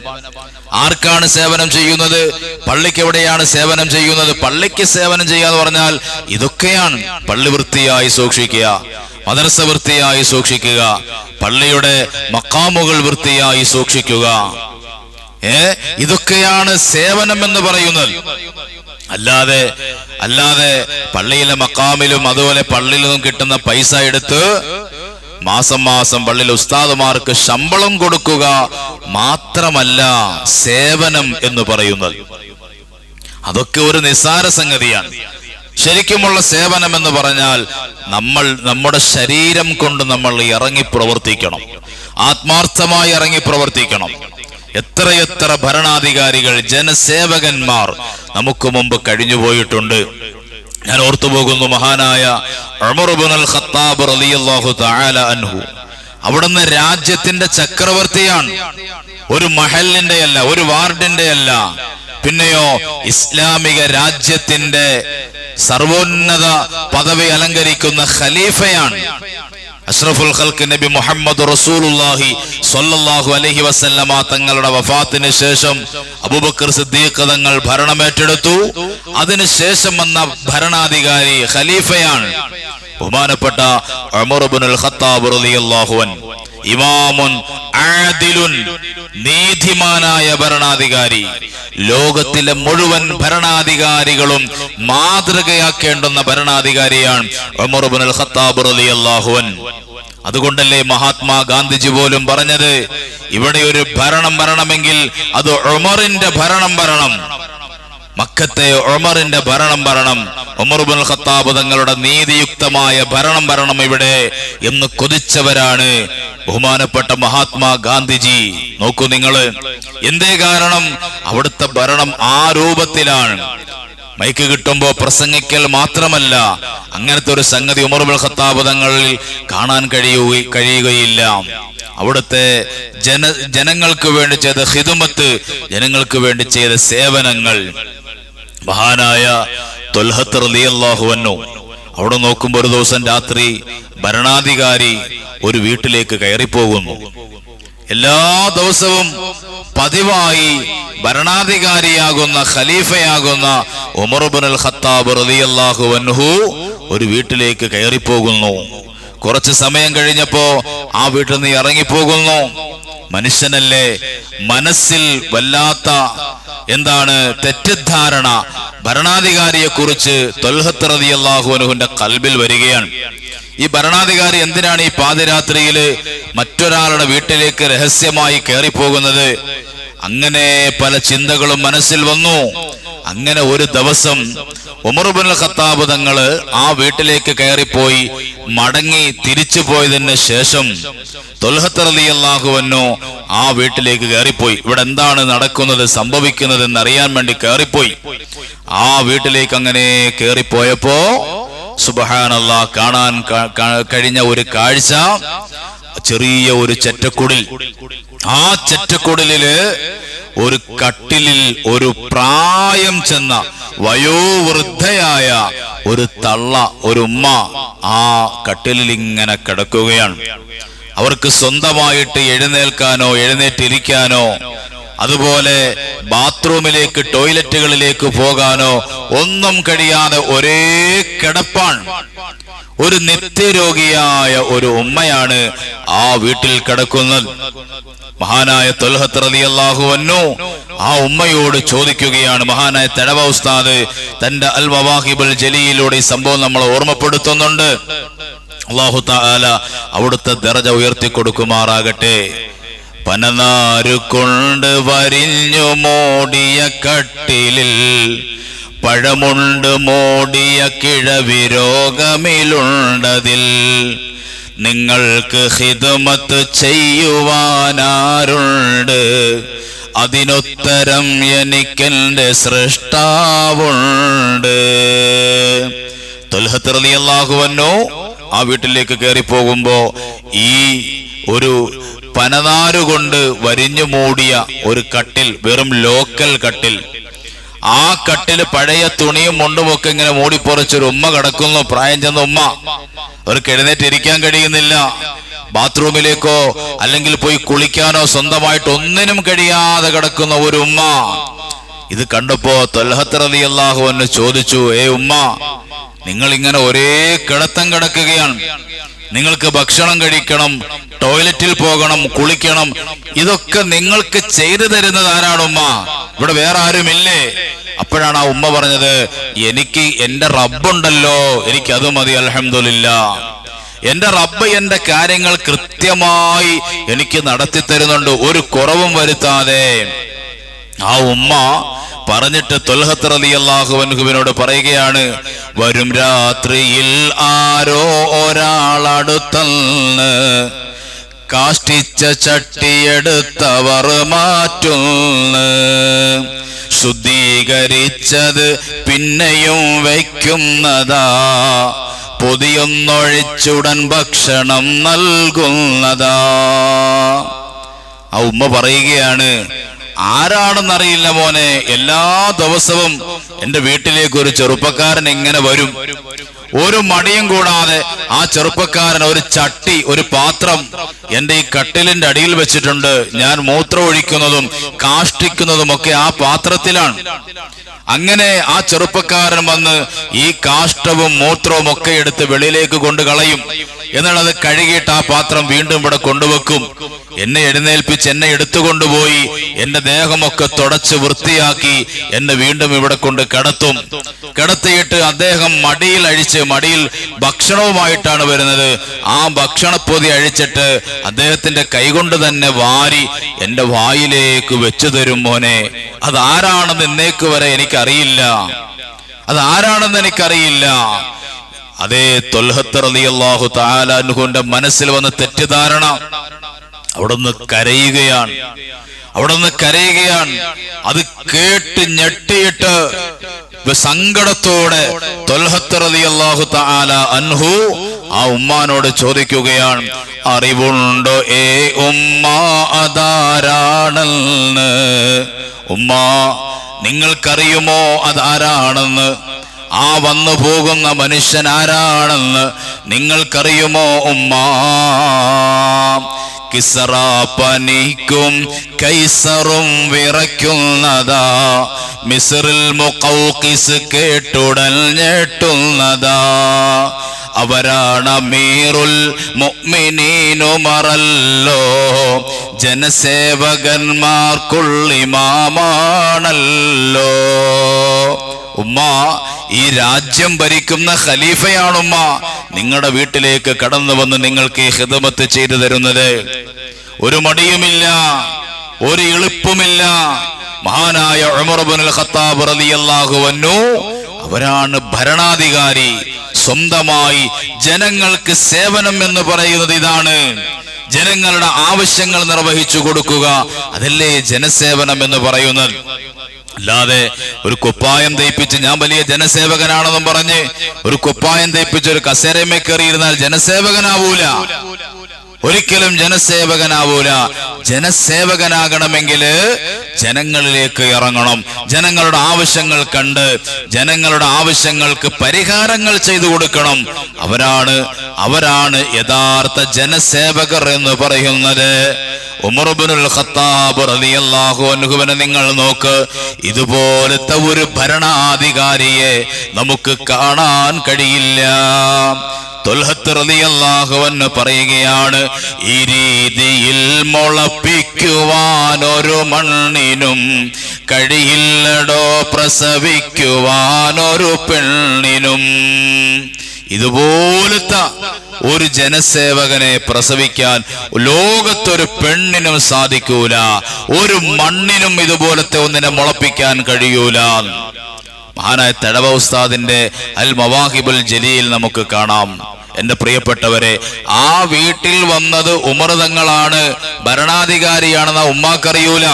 ആർക്കാണ് സേവനം ചെയ്യുന്നത്? പള്ളിക്ക് എവിടെയാണ് സേവനം ചെയ്യുന്നത്? പള്ളിക്ക് സേവനം ചെയ്യാന്ന് പറഞ്ഞാൽ ഇതൊക്കെയാണ്. പള്ളി വൃത്തിയായി സൂക്ഷിക്കുക, മദ്രസ വൃത്തിയായി സൂക്ഷിക്കുക, പള്ളിയുടെ മഖാമുകൾ വൃത്തിയായി സൂക്ഷിക്കുക. ഇതൊക്കെയാണ് സേവനം എന്ന് പറയുന്നത്. അല്ലാതെ പള്ളിയിലെ മഖാമിലും അതുപോലെ പള്ളിയിൽ നിന്നും കിട്ടുന്ന പൈസ എടുത്ത് മാസം മാസം പള്ളിയിൽ ഉസ്താദുമാർക്ക് ശമ്പളം കൊടുക്കുക മാത്രമല്ല സേവനം എന്ന് പറയുന്നത്. അതൊക്കെ ഒരു നിസ്സാര സംഗതിയാണ്. ശരിക്കുമുള്ള സേവനം എന്ന് പറഞ്ഞാൽ നമ്മുടെ ശരീരം കൊണ്ട് നമ്മൾ ഇറങ്ങി പ്രവർത്തിക്കണം, ആത്മാർത്ഥമായി ഇറങ്ങി പ്രവർത്തിക്കണം. എത്രയെത്ര ഭരണാധികാരികൾ, ജനസേവകന്മാർ നമുക്ക് മുമ്പ് കഴിഞ്ഞുപോയിട്ടുണ്ട്. ഞാൻ ഓർത്തുപോകുന്നു മഹാനായ ഉമർ ഇബ്നുൽ ഖത്താബ് റളിയല്ലാഹു തആല അൻഹു. അവിടുന്ന് രാജ്യത്തിന്റെ ചക്രവർത്തിയാണ്. ഒരു മഹലിന്റെ അല്ല, ഒരു വാർഡിന്റെ അല്ല, പിന്നെയോ ഇസ്ലാമിക രാജ്യത്തിന്റെ സർവോന്നത പദവി അലങ്കരിക്കുന്ന ഖലീഫയാണ്. അഷ്റഫുൽ ഖൽഖ് നബി മുഹമ്മദ് റസൂലുള്ളാഹി സ്വല്ലല്ലാഹു അലൈഹി വസല്ലമ തങ്ങളുടെ വഫാത്തിന് ശേഷം അബൂബക്കർ സിദ്ദീഖ് തങ്ങൾ ഭരണമേറ്റെടുത്തു. അതിനുശേഷം വന്ന ഭരണാധികാരി ഖലീഫയാണ് ബഹുമാനപ്പെട്ട ഉമർ ഇബ്നുൽ ഖത്താബ് റളിയല്ലാഹു അൻഹു. ഇമാമുൻ ആദിലുൻ, നീതിമാനായ ഭരണാധികാരി. ലോകത്തിലെ മുഴുവൻ ഭരണാധികാരികളും മാതൃകയാക്കേണ്ടുന്ന ഭരണാധികാരിയാണ് ഉമർ ഇബ്നുൽ ഖത്താബ് റളിയല്ലാഹു അൻഹു. അതുകൊണ്ടല്ലേ മഹാത്മാ ഗാന്ധിജി പോലും പറഞ്ഞത്, ഇവിടെ ഒരു ഭരണം വരണമെങ്കിൽ അത് ഉമറിന്റെ ഭരണം വരണം, മക്കത്തെ ഉമറിന്റെ ഭരണം വരണം, ഉമർ ഇബ്നുൽ ഖത്താബ് തങ്ങളുടെ നീതിയുക്തമായ ഭരണം വരണം ഇവിടെ എന്ന് കൊതിച്ചവരാണ് ബഹുമാനപ്പെട്ട മഹാത്മാ ഗാന്ധിജി. നോക്കൂ നിങ്ങൾ, എന്തേ കാരണം? അവിടുത്തെ ഭരണം ആ രൂപത്തിലാണ്. മൈക്ക് കിട്ടുമ്പോ പ്രസംഗിക്കൽ മാത്രമല്ല, അങ്ങനത്തെ ഒരു സംഗതി ഉമർ ഇബ്നുൽ ഖത്താബ് തങ്ങളിൽ കാണാൻ കഴിയുകയില്ല. അവിടുത്തെ ജനങ്ങൾക്ക് വേണ്ടി ചെയ്ത ഖിദ്മത്ത്, ജനങ്ങൾക്ക് വേണ്ടി ചെയ്ത സേവനങ്ങൾ. മഹാനായ ത്വൽഹത്ത് റളിയല്ലാഹു അൻഹു അവിടെ നോക്കുമ്പോൾ ഒരു ദിവസം രാത്രി ഭരണാധികാരി ഒരു വീട്ടിലേക്ക് കയറിപ്പോകുന്നു. എല്ലാ ദിവസവും പതിവായി ഭരണാധികാരിയാകുന്ന ഖലീഫയാകുന്ന ഉമർ ഇബ്നുൽ ഖത്താബ് റളിയല്ലാഹു അൻഹു ഒരു വീട്ടിലേക്ക് കയറിപ്പോകുന്നു. കുറച്ച് സമയം കഴിഞ്ഞപ്പോ ആ വീട്ടിൽ നിന്ന് ഇറങ്ങിപ്പോകുന്നു. മനുഷ്യനല്ലേ, മനസ്സിൽ വല്ലാത്ത തെറ്റിദ്ധാരണ ഭരണാധികാരിയെ കുറിച്ച് ത്വൽഹത്ത് റളിയല്ലാഹു അൻഹുവിന്റെ ഖൽബിൽ വരികയാണ്. ഈ ഭരണാധികാരി എന്തിനാണ് ഈ പാതിരാത്രിയില് മറ്റൊരാളുടെ വീട്ടിലേക്ക് രഹസ്യമായി കയറിപ്പോകുന്നത്? അങ്ങനെ പല ചിന്തകളും മനസ്സിൽ വന്നു. അങ്ങനെ ഒരു ദിവസം ഉമർ ഇബ്നുൽ ഖത്താബ് തങ്ങള് ആ വീട്ടിലേക്ക് കയറിപ്പോയി മടങ്ങി തിരിച്ചു പോയതിന് ശേഷം ത്വൽഹത്ത് റളിയല്ലാഹു അൻഹു ആ വീട്ടിലേക്ക് കയറിപ്പോയി. ഇവിടെ എന്താണ് നടക്കുന്നത്, സംഭവിക്കുന്നത് എന്നറിയാൻ വേണ്ടി കയറിപ്പോയി. ആ വീട്ടിലേക്ക് അങ്ങനെ കയറിപ്പോയപ്പോ സുബ്ഹാനല്ലാഹ്, കാണാൻ കഴിഞ്ഞ ഒരു കാഴ്ച, ചെറിയ ഒരു ചെറ്റക്കുടിൽ. ആ ചെറ്റക്കുടിലില് ഒരു കട്ടിലിൽ ഒരു പ്രായം ചെന്ന വയോവൃദ്ധയായ ഒരു തള്ള, ഒരു ഉമ്മ ആ കട്ടിലിൽ ഇങ്ങനെ കിടക്കുകയാണ്. അവർക്ക് സ്വന്തമായിട്ട് എഴുന്നേൽക്കാനോ എഴുന്നേറ്റിരിക്കാനോ അതുപോലെ ബാത്റൂമിലേക്ക് ടോയ്ലറ്റുകളിലേക്ക് പോകാനോ ഒന്നും കഴിയാതെ ഒരേ കിടപ്പാണ്. ഒരു നിത്യരോഗിയായ ഒരു ഉമ്മയാണ് ആ വീട്ടിൽ കിടക്കുന്നത്. മഹാനായ ത്വൽഹത്ത് റളിയല്ലാഹു അൻഹു ആ ഉമ്മയോട് ചോദിക്കുകയാണ്. മഹാനായ തഴവ ഉസ്താദ് തന്റെ അൽ മവാഹിബുൽ ജലീലിലൂടെ ഈ സംഭവം നമ്മളെ ഓർമ്മപ്പെടുത്തുന്നുണ്ട്. അല്ലാഹു തആല അവിടുത്തെ ദറജ ഉയർത്തി കൊടുക്കുമാറാകട്ടെ. പനനാരു കൊണ്ട് വരിഞ്ഞു മൂടിയ കട്ടിലിൽ പഴമുണ്ട് മൂടിയ കിഴവിരോഗമിലുണ്ടതിൽ നിങ്ങൾക്ക് ഖിദ്മത്ത് ചെയ്യുവാനാരുണ്ട്, അതിനുത്തരം എനിക്കെന്റെ സൃഷ്ടാവുണ്ട്. ത്വൽഹത്ത് റളിയല്ലാഹു അൻഹു ആ വീട്ടിലേക്ക് കയറി പോകുമ്പോ ഈ ഒരു പനനാരുകൊണ്ട് വരിഞ്ഞു മൂടിയ ഒരു കട്ടിൽ, വെറും ലോക്കൽ കട്ടിൽ, ആ കട്ടില് പഴയ തുണിയും മുണ്ടുമൊക്കെ ഇങ്ങനെ മൂടിപ്പൊറച്ചൊരു ഉമ്മ കിടക്കുന്നു. പ്രായം ചെന്ന ഉമ്മ, അവർക്ക് എഴുന്നേറ്റിരിക്കാൻ കഴിയുന്നില്ല. ബാത്റൂമിലേക്കോ അല്ലെങ്കിൽ പോയി കുളിക്കാനോ സ്വന്തമായിട്ട് ഒന്നിനും കഴിയാതെ കിടക്കുന്ന ഒരു ഉമ്മ. ഇത് കണ്ടപ്പോ ത്വൽഹത്ത് റളിയല്ലാഹു അൻഹു ചോദിച്ചു, ഉമ്മ, നിങ്ങൾ ഇങ്ങനെ ഒരേ കിടത്തം കിടക്കുകയാണ്, നിങ്ങൾക്ക് ഭക്ഷണം കഴിക്കണം, ടോയ്ലറ്റിൽ പോകണം, കുളിക്കണം, ഇതൊക്കെ നിങ്ങൾക്ക് ചെയ്തു തരുന്നത് ആരാണുമ്മ? ഇവിടെ വേറെ ആരുമില്ലേ? അപ്പോഴാണ് ആ ഉമ്മ പറഞ്ഞത്, എനിക്ക് എന്റെ റബ്ബുണ്ടല്ലോ, എനിക്കത് മതി, അൽഹംദുലില്ലാ. എന്റെ റബ്ബ് എന്റെ കാര്യങ്ങൾ കൃത്യമായി എനിക്ക് നടത്തി തരുന്നുണ്ട്, ഒരു കുറവും വരുത്താതെ. ആ ഉമ്മ പറഞ്ഞിട്ട് ത്വൽഹത്ത് റളിയല്ലാഹു അൻഹുവിനോട് പറയുകയാണ്, വരും രാത്രിയിൽ ആരോ ഒരാളടുത്തന്ന് കാഷ്ടിച്ച ചട്ടിയെടുത്തവർ മാറ്റുന്നു, ശുദ്ധീകരിച്ചത് പിന്നെയും വയ്ക്കുന്നതാ, പൊതിയൊന്നൊഴിച്ചുടൻ ഭക്ഷണം നൽകുന്നതാ. ആ ഉമ്മ പറയുകയാണ്, ആരാണെന്നറിയില്ല മോനെ, എല്ലാ ദിവസവും എന്റെ വീട്ടിലേക്ക് ഒരു ചെറുപ്പക്കാരൻ ഇങ്ങനെ വരും. ഒരു മടിയും കൂടാതെ ആ ചെറുപ്പക്കാരൻ ഒരു ചട്ടി, ഒരു പാത്രം എന്റെ ഈ കട്ടിലിന്റെ അടിയിൽ വെച്ചിട്ടുണ്ട്. ഞാൻ മൂത്രം ഒഴിക്കുന്നതും കാഷ്ടിക്കുന്നതും ഒക്കെ ആ പാത്രത്തിലാണ്. അങ്ങനെ ആ ചെറുപ്പക്കാരൻ വന്ന് ഈ കാഷ്ടവും മൂത്രവും ഒക്കെ എടുത്ത് വെളിയിലേക്ക് കൊണ്ട് കളയും. എന്നാൽ അത് കഴുകിയിട്ട് ആ പാത്രം വീണ്ടും ഇവിടെ കൊണ്ടുവെക്കും. എന്നെ എഴുന്നേൽപ്പിച്ച് എന്നെ എടുത്തുകൊണ്ടുപോയി എന്റെ ദേഹമൊക്കെ തുടച്ച് വൃത്തിയാക്കി എന്നെ വീണ്ടും ഇവിടെ കൊണ്ട് കിടത്തും. കിടത്തിയിട്ട് അദ്ദേഹം മടിയിൽ അഴിച്ച്, മടിയിൽ ഭക്ഷണവുമായിട്ടാണ് വരുന്നത്, ആ ഭക്ഷണപ്പൊതി അഴിച്ചിട്ട് അദ്ദേഹത്തിന്റെ കൈകൊണ്ട് തന്നെ വാരി എന്റെ വായിലേക്ക് വെച്ചു തരും. മോനെ, അതാരാണെന്ന് ഇന്നേക്ക് വരെ എനിക്കറിയില്ല, അതാരാണെന്ന് എനിക്കറിയില്ല. അതേ ത്വൽഹത്ത് റളിയല്ലാഹു തആല അൻഹുവിന്റെ മനസ്സിൽ വന്ന തെറ്റിദ്ധാരണ. അവിടുന്ന് കരയുകയാണ്, അവിടുന്ന് കരയുകയാണ്. അത് കേട്ട് ഞെട്ടിയിട്ട് സങ്കടത്തോടെ ത്വൽഹത്ത് റളിയല്ലാഹു തആല അൻഹു ആ ഉമ്മാനോട് ചോദിക്കുകയാണ്, അറിവുണ്ടോ ഏ ഉമ്മ അതാരാണെന്ന്? ഉമ്മ, നിങ്ങൾക്കറിയുമോ അതാരാണെന്ന്? ആ വന്നു പോകുന്ന മനുഷ്യൻ ആരാണെന്ന് നിങ്ങൾക്കറിയുമോ ഉമ്മ? കിസ്റ പനിക്കും കൈസറും വിറയ്ക്കുന്നതാ, മിസ്റിൽ മുഖൗഖിസ് കേട്ടുടൻ ഞെട്ടുന്നതാ. അവരാണ് അമീറുൽ മുഅ്മിനീനുമറല്ലോ, ജനസേവകന്മാർക്കുള്ളിമാമാണല്ലോ. ഉമ്മ, ഈ രാജ്യം ഭരിക്കുന്ന ഖലീഫയാണുമ്മ നിങ്ങളുടെ വീട്ടിലേക്ക് കടന്നു വന്ന് നിങ്ങൾക്ക് ഈ ഖിദ്മത്ത് ചെയ്തു തരുന്നത്. ഒരു മടിയുമില്ല, ഒരു എളുപ്പമില്ല. മഹാനായ ഉമർ ഇബ്നുൽ ഖത്താബ് റളിയല്ലാഹു അൻഹു അവരാണ് ഭരണാധികാരി. സ്വന്തമായി ജനങ്ങൾക്ക് സേവനം എന്ന് പറയുന്നത് ഇതാണ്. ജനങ്ങളുടെ ആവശ്യങ്ങൾ നിർവഹിച്ചു കൊടുക്കുക, അതല്ലേ ജനസേവനം എന്ന് പറയുന്നത്. അല്ലാതെ ഒരു കുപ്പായം തയ്പ്പിച്ച് ഞാൻ വലിയ ജനസേവകനാണെന്നും പറഞ്ഞ് ഒരു കുപ്പായം തയ്പ്പിച്ച് ഒരു കസേരമേ കയറിയിരുന്നാൽ ജനസേവകനാവൂല, ഒരിക്കലും ജനസേവകനാവൂല. ജനസേവകനാകണമെങ്കിൽ ജനങ്ങളിലേക്ക് ഇറങ്ങണം, ജനങ്ങളുടെ ആവശ്യങ്ങൾ കണ്ട് ജനങ്ങളുടെ ആവശ്യങ്ങൾക്ക് പരിഹാരങ്ങൾ ചെയ്തു കൊടുക്കണം. അവരാണ് യഥാർത്ഥ ജനസേവകർ എന്ന് പറയുന്നത്. ഉമർ ഇബ്നുൽ ഖത്താബ് റളിയല്ലാഹു അൻഹുവിനെ നിങ്ങൾ നോക്ക്, ഇതുപോലത്തെ ഒരു ഭരണാധികാരിയെ നമുക്ക് കാണാൻ കഴിയില്ല. ത്വൽഹത്ത് റളിയല്ലാഹു അൻഹു പറയുകയാണ്, ഈ രീതിയിൽ മുളപ്പിക്കുവാൻ ഒരു മണ്ണിനും കഴിയില്ലടോ പ്രസവിക്കുവാൻ ഒരു പെണ്ണിനും. ഇതുപോലത്തെ ഒരു ജനസേവകനെ പ്രസവിക്കാൻ ലോകത്തൊരു പെണ്ണിനും സാധിക്കൂല, ഒരു മണ്ണിനും ഇതുപോലത്തെ ഒന്നിനെ മുളപ്പിക്കാൻ കഴിയൂല. മഹാനായ തഴവ ഉസ്താദിന്റെ അൽ മവാഹിബുൽ ജലീൽ നമുക്ക് കാണാം. എന്റെ പ്രിയപ്പെട്ടവരെ, ആ വീട്ടിൽ വന്നത് ഉമർ തങ്ങളാണ്, ഭരണാധികാരിയാണെന്ന് ഉമ്മാക്കറിയൂല,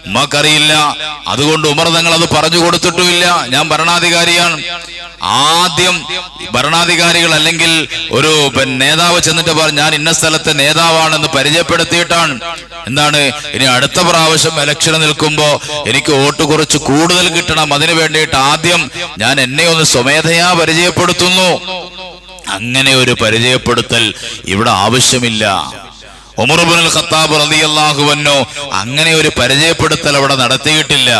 ഉമ്മാക്കറിയില്ല. അതുകൊണ്ട് ഉമർ തങ്ങൾ അത് പറഞ്ഞു കൊടുത്തിട്ടുമില്ല, ഞാൻ ഭരണാധികാരിയാണ്. ആദ്യം ഭരണാധികാരികൾ അല്ലെങ്കിൽ ഒരു നേതാവ് ചെന്നിട്ട് പറഞ്ഞു ഞാൻ ഇന്ന സ്ഥലത്തെ നേതാവാണെന്ന് പരിചയപ്പെടുത്തിയിട്ടാണ്. എന്താണ്, ഇനി അടുത്ത പ്രാവശ്യം ഇലക്ഷന് നിൽക്കുമ്പോ എനിക്ക് വോട്ട് കുറച്ച് കൂടുതൽ കിട്ടണം, അതിനു വേണ്ടിയിട്ട് ആദ്യം ഞാൻ എന്നെ ഒന്ന് സ്വമേധയാ പരിചയപ്പെടുത്തുന്നു. അങ്ങനെ ഒരു പരിചയപ്പെടുത്തൽ ഇവിടെ ആവശ്യമില്ല. ഉമർ ഇബ്നുൽ ഖത്താബ് റളിയല്ലാഹു അൻഹു അങ്ങനെ ഒരു പരിചയപ്പെടുത്തൽ അവിടെ നടത്തിയിട്ടില്ല.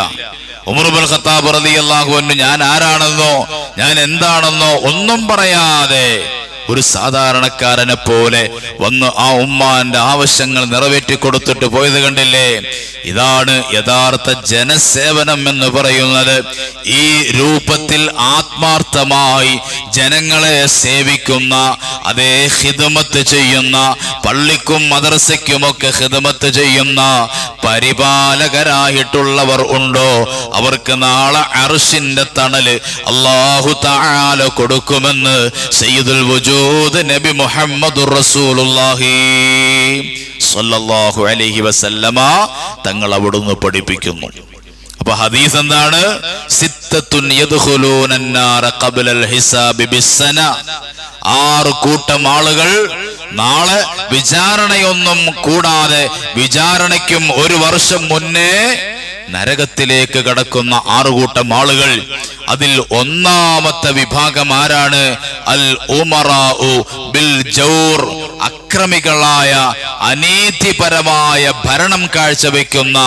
ഉമർ ഇബ്നുൽ ഖത്താബ് റളിയല്ലാഹു അൻഹു ഞാൻ ആരാണെന്നോ ഞാൻ എന്താണെന്നോ ഒന്നും പറയാതെ ഒരു സാധാരണക്കാരനെ പോലെ വന്ന് ആ ഉമ്മാന്റെ ആവശ്യങ്ങൾ നിറവേറ്റി കൊടുത്തിട്ട് പോയത് കണ്ടില്ലേ? ഇതാണ് യഥാർത്ഥ ജനസേവനം എന്ന് പറയുന്നത്. ഈ രൂപത്തിൽ ആത്മാർത്ഥമായി ജനങ്ങളെ സേവിക്കുന്ന, അതേ ഖിദ്മത്ത് ചെയ്യുന്ന, പള്ളിക്കും മദ്രസയ്ക്കുമൊക്കെ ഖിദ്മത്ത് ചെയ്യുന്ന പരിപാലകരായിട്ടുള്ളവർ ഉണ്ടോ അവർക്ക് നാളെ അർശിന്റെ തണല് അല്ലാഹു തആല കൊടുക്കുമെന്ന് സയ്യിദുൽ വജൂദ് നബി മുഹമ്മദുർ റസൂലുള്ളാഹി സ്വല്ലല്ലാഹു അലൈഹി വസല്ലമ തങ്ങൾ അവിടുന്ന് പഠിപ്പിക്കുന്നു. അപ്പൊ ഹദീസ് എന്താണ്? സിത്തത്തുൻ യദ്ഖുലൂനൻ നാറ ഖബ്ലൽ ഹിസാബി ബിസ്സന. 6 കൂട്ടം ആളുകൾ നാളെ വിചാരണയൊന്നും കൂടാതെ വിചാരണയ്ക്കും 1 വർഷം മുന്നേ നരകത്തിലേക്ക് കടക്കുന്ന 6 കൂട്ടം ആളുകൾ. അതിൽ ഒന്നാമത്തെ വിഭാഗം ആരാണ്? അൽ ഉമറാഉ ബിൽ ജൗർ. അക്രമികളായ അനീതിപരമായ ഭരണം കാഴ്ചവെക്കുന്ന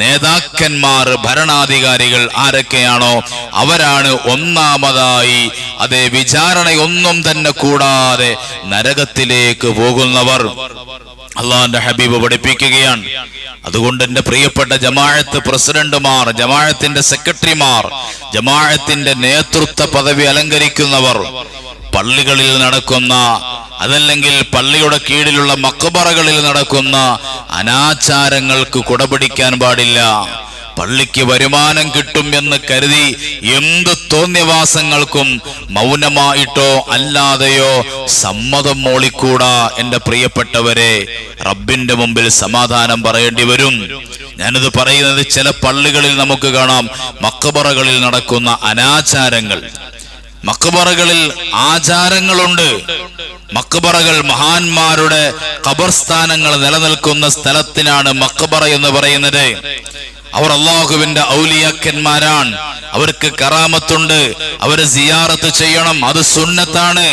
നേതാക്കന്മാർ, ഭരണാധികാരികൾ ആരൊക്കെയാണോ അവരാണ് ഒന്നാമതായി അതേ വിചാരണയൊന്നും തന്നെ കൂടാതെ നരകത്തിലേക്ക് പോകുന്നവർ. അള്ളാഹുവിന്റെ ഹബീബ് പഠിപ്പിക്കുകയാണ്. അതുകൊണ്ട് എന്റെ പ്രിയപ്പെട്ട ജമാഅത്ത് പ്രസിഡന്റുമാർ, ജമാഅത്തിന്റെ സെക്രട്ടറിമാർ, ജമാഅത്തിന്റെ നേതൃത്വ പദവി അലങ്കരിക്കുന്നവർ, പള്ളികളിൽ നടക്കുന്ന അതല്ലെങ്കിൽ പള്ളിയുടെ കീഴിലുള്ള മഖബറകളിൽ നടക്കുന്ന അനാചാരങ്ങൾക്ക് കുടപിടിക്കാൻ പാടില്ല. പള്ളിക്ക് വരുമാനം കിട്ടും എന്ന് കരുതി എന്ത് തോന്നിയവാസങ്ങൾക്കും മൗനമായിട്ടോ അല്ലാതെയോ സമ്മതം മൂളിക്കൂടാ. എന്റെ പ്രിയപ്പെട്ടവരെ, റബ്ബിന്റെ മുമ്പിൽ സമാധാനം പറയേണ്ടി വരും. ഞാനിത് പറയുന്നത് ചില പള്ളികളിൽ നമുക്ക് കാണാം മഖബറകളിൽ നടക്കുന്ന അനാചാരങ്ങൾ. മഖബറകളിൽ ആചാരങ്ങളുണ്ട്. മഖബറകൾ മഹാന്മാരുടെ ഖബർസ്ഥാനങ്ങൾ നിലനിൽക്കുന്ന സ്ഥലത്തിനാണ് മഖബറ എന്ന് പറയുന്നത്. അവർ അല്ലാഹുവിന്റെ ഔലിയാക്കന്മാരാണ്. അവർക്ക് കറാമത്തുണ്ട്. അവരെ സിയാറത്ത് ചെയ്യണം. അത് സുന്നത്താണ്.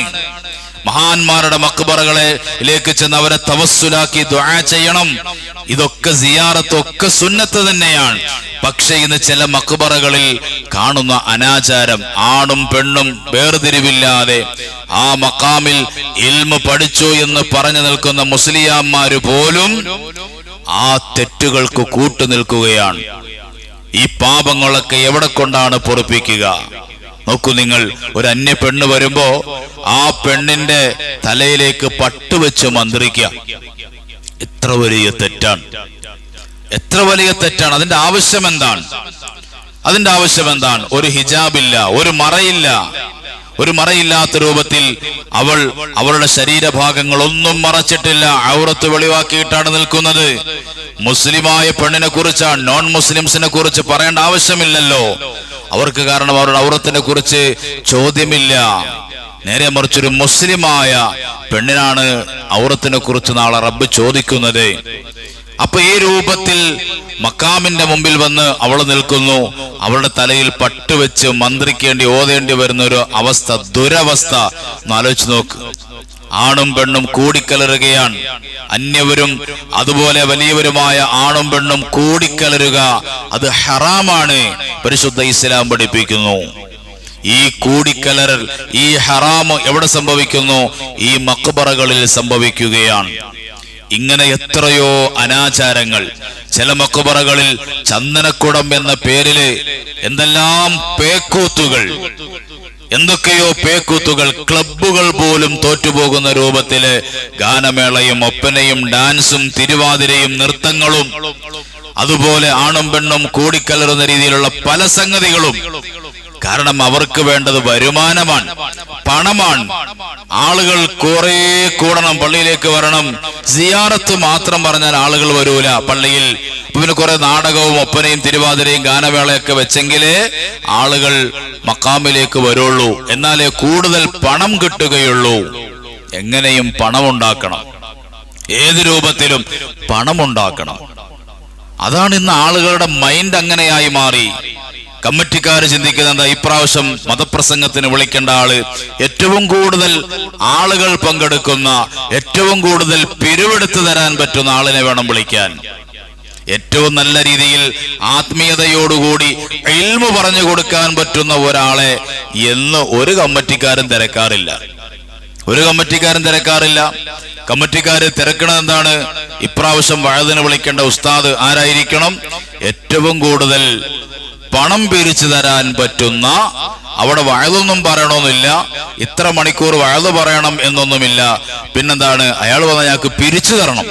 മഹാന്മാരുടെ മഖബറകളിലേക്ക് ചെന്ന് അവരെ തവസ്സുലാക്കി ദുആ ചെയ്യണം. ഇതൊക്കെ സിയാറത്ത്, ഒക്കെ സുന്നത്ത് തന്നെയാണ്. പക്ഷെ ഇന്ന് ചില മഖബറകളിൽ കാണുന്ന അനാചാരം, ആണും പെണ്ണും വേർതിരിവില്ലാതെ ആ മഖാമിൽ ഇൽമു പഠിച്ചു എന്ന് പറഞ്ഞു നിൽക്കുന്ന മുസ്ലിയാന്മാര് പോലും ആ തെറ്റുകൾക്ക് കൂട്ടുനിൽക്കുകയാണ്. ഈ പാപങ്ങളൊക്കെ എവിടെ കൊണ്ടാണ് പൊറുപ്പിക്കുക? നോക്കൂ നിങ്ങൾ, ഒരു അന്യ പെണ്ണ് വരുമ്പോ ആ പെണ്ണിന്റെ തലയിലേക്ക് പട്ടുവെച്ച് മന്ത്രിക്കുക. എത്ര വലിയ തെറ്റാണ്, എത്ര വലിയ തെറ്റാണ്. അതിന്റെ ആവശ്യം എന്താണ്? അതിന്റെ ആവശ്യം എന്താണ്? ഒരു ഹിജാബില്ല, ഒരു മറയില്ല. ഒരു മറയില്ലാത്ത രൂപത്തിൽ അവളുടെ ശരീരഭാഗങ്ങളൊന്നും മറച്ചിട്ടില്ല, ഔറത്ത് വെളിവാക്കിയിട്ടാണ് നിൽക്കുന്നത്. മുസ്ലിമായ പെണ്ണിനെ കുറിച്ചാണ്, നോൺ മുസ്ലിംസിനെ കുറിച്ച് പറയേണ്ട ആവശ്യമില്ലല്ലോ അവർക്ക്. കാരണം അവരുടെ ഔറത്തിനെ കുറിച്ച് ചോദ്യമില്ല. നേരെ മറിച്ചൊരു മുസ്ലിമായ പെണ്ണിനാണ് ഔറത്തിനെ കുറിച്ച് നാളെ റബ്ബ് ചോദിക്കുന്നത്. അപ്പൊ ഈ രൂപത്തിൽ മക്കാമിന്റെ മുമ്പിൽ വന്ന് അവൾ നിൽക്കുന്നു. അവളുടെ തലയിൽ പട്ടുവെച്ച് മന്ത്രിക്കേണ്ടി, ഓതേണ്ടി വരുന്ന ഒരു അവസ്ഥ, ദുരവസ്ഥ ഒന്ന് ആലോചിച്ച് നോക്ക്. ആണും പെണ്ണും കൂടിക്കലറുകയാണ്. അന്യവരും അതുപോലെ വലിയവരുമായ ആണും പെണ്ണും കൂടിക്കലരുക അത് ഹറാമാണ്. പരിശുദ്ധ ഇസ്ലാം പഠിപ്പിക്കുന്നു. ഈ കൂടിക്കലറൽ, ഈ ഹറാമ് എവിടെ സംഭവിക്കുന്നു? ഈ മഖബറകളിൽ സംഭവിക്കുകയാണ്. ഇങ്ങനെ എത്രയോ അനാചാരങ്ങൾ. ചില മഖബറകളിൽ ചന്ദനക്കുടം എന്ന പേരില് എന്തെല്ലാം പേക്കൂത്തുകൾ, എന്തൊക്കെയോ പേക്കൂത്തുകൾ. ക്ലബ്ബുകൾ പോലും തോറ്റുപോകുന്ന രൂപത്തില് ഗാനമേളയും ഒപ്പനയും ഡാൻസും തിരുവാതിരയും നൃത്തങ്ങളും, അതുപോലെ ആണും പെണ്ണും കൂടിക്കലറുന്ന രീതിയിലുള്ള പല സംഗതികളും. കാരണം അവർക്ക് വേണ്ടത് വരുമാനമാണ്, പണമാണ്. ആളുകൾ കുറെ കൂടണം, പള്ളിയിലേക്ക് വരണം. സിയാറത്ത് മാത്രം പറഞ്ഞാൽ ആളുകൾ വരൂല പള്ളിയിൽ. പിന്നെ കുറെ നാടകവും ഒപ്പനയും തിരുവാതിരയും ഗാനമേളയൊക്കെ വെച്ചെങ്കിലേ ആളുകൾ മക്കാമിലേക്ക് വരുള്ളൂ. എന്നാലേ കൂടുതൽ പണം കിട്ടുകയുള്ളൂ. എങ്ങനെയും പണമുണ്ടാക്കണം, ഏത് രൂപത്തിലും പണമുണ്ടാക്കണം. അതാണ് ഇന്ന് ആളുകളുടെ മൈൻഡ് അങ്ങനെയായി മാറി. കമ്മിറ്റിക്കാർ ചിന്തിക്കുന്നത്, ഇപ്രാവശ്യം മതപ്രസംഗത്തിന് വിളിക്കേണ്ട ആള് ഏറ്റവും കൂടുതൽ ആളുകൾ പങ്കെടുക്കുന്ന, ഏറ്റവും കൂടുതൽ പിരിവെടുത്തു തരാൻ പറ്റുന്ന ആളിനെ വേണം വിളിക്കാൻ. ഏറ്റവും നല്ല രീതിയിൽ ആത്മീയതയോടുകൂടി ഇൽമു പറഞ്ഞു കൊടുക്കാൻ പറ്റുന്ന ഒരാളെ എന്ന് ഒരു കമ്മിറ്റിക്കാരും തിരക്കാറില്ല. കമ്മിറ്റിക്കാര് തിരക്കണത് എന്താണ്? ഇപ്രാവശ്യം വഅദിന് വിളിക്കേണ്ട ഉസ്താദ് ആരായിരിക്കണം? ഏറ്റവും കൂടുതൽ പണം പിരിച്ചു തരാൻ പറ്റുന്ന, അവിടെ വഅദൊന്നും പറയണമെന്നില്ല, ഇത്ര മണിക്കൂർ വഅദ് പറയണം എന്നൊന്നുമില്ല. പിന്നെന്താണ്? അയാൾ വന്ന് ഞങ്ങൾക്ക് പിരിച്ചു തരണം,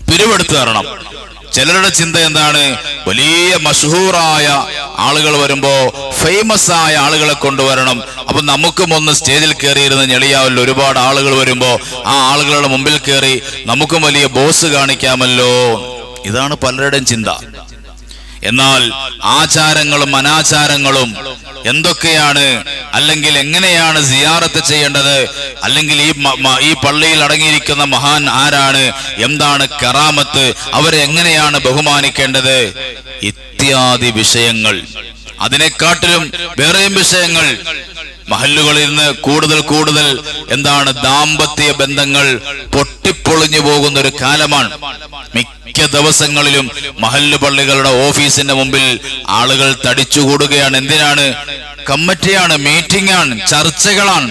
പിരിവെടുത്തു തരണം. ചിലരുടെ ചിന്ത എന്താണ്? വലിയ മഷഹൂറായ ആളുകൾ വരുമ്പോ ഫേമസ് ആയ ആളുകളെ കൊണ്ടുവരണം, അപ്പൊ നമുക്കും ഒന്ന് സ്റ്റേജിൽ കയറിയിരുന്ന് ഞെളിയാവല്ലോ. ഒരുപാട് ആളുകൾ വരുമ്പോ ആ ആളുകളുടെ മുമ്പിൽ കയറി നമുക്കും വലിയ ബോസ് കാണിക്കാമല്ലോ. ഇതാണ് പലരുടെയും ചിന്ത. എന്നാൽ ആചാരങ്ങളും അനാചാരങ്ങളും എന്തൊക്കെയാണ്, അല്ലെങ്കിൽ എങ്ങനെയാണ് സിയാറത്ത് ചെയ്യേണ്ടത്, അല്ലെങ്കിൽ ഈ പള്ളിയിൽ അടങ്ങിയിരിക്കുന്ന മഹാൻ ആരാണ്, എന്താണ് കറാമത്ത്, അവരെ എങ്ങനെയാണ് ബഹുമാനിക്കേണ്ടത്, ഇത്യാദി വിഷയങ്ങൾ, അതിനെക്കാട്ടിലും വേറെയും വിഷയങ്ങൾ മഹല്ലുകളിൽ നിന്ന് കൂടുതൽ എന്താണ് ദാമ്പത്യ ബന്ധങ്ങൾ പൊട്ടിപ്പൊളിഞ്ഞു പോകുന്ന ഒരു കാലമാണ്. മിക്ക ദിവസങ്ങളിലും മഹല്ല് പള്ളികളുടെ ഓഫീസിന്റെ മുമ്പിൽ ആളുകൾ തടിച്ചുകൂടുകയാണ്. എന്തിനാണ്? കമ്മിറ്റിയാണ്, മീറ്റിംഗ് ആണ്, ചർച്ചകളാണ്,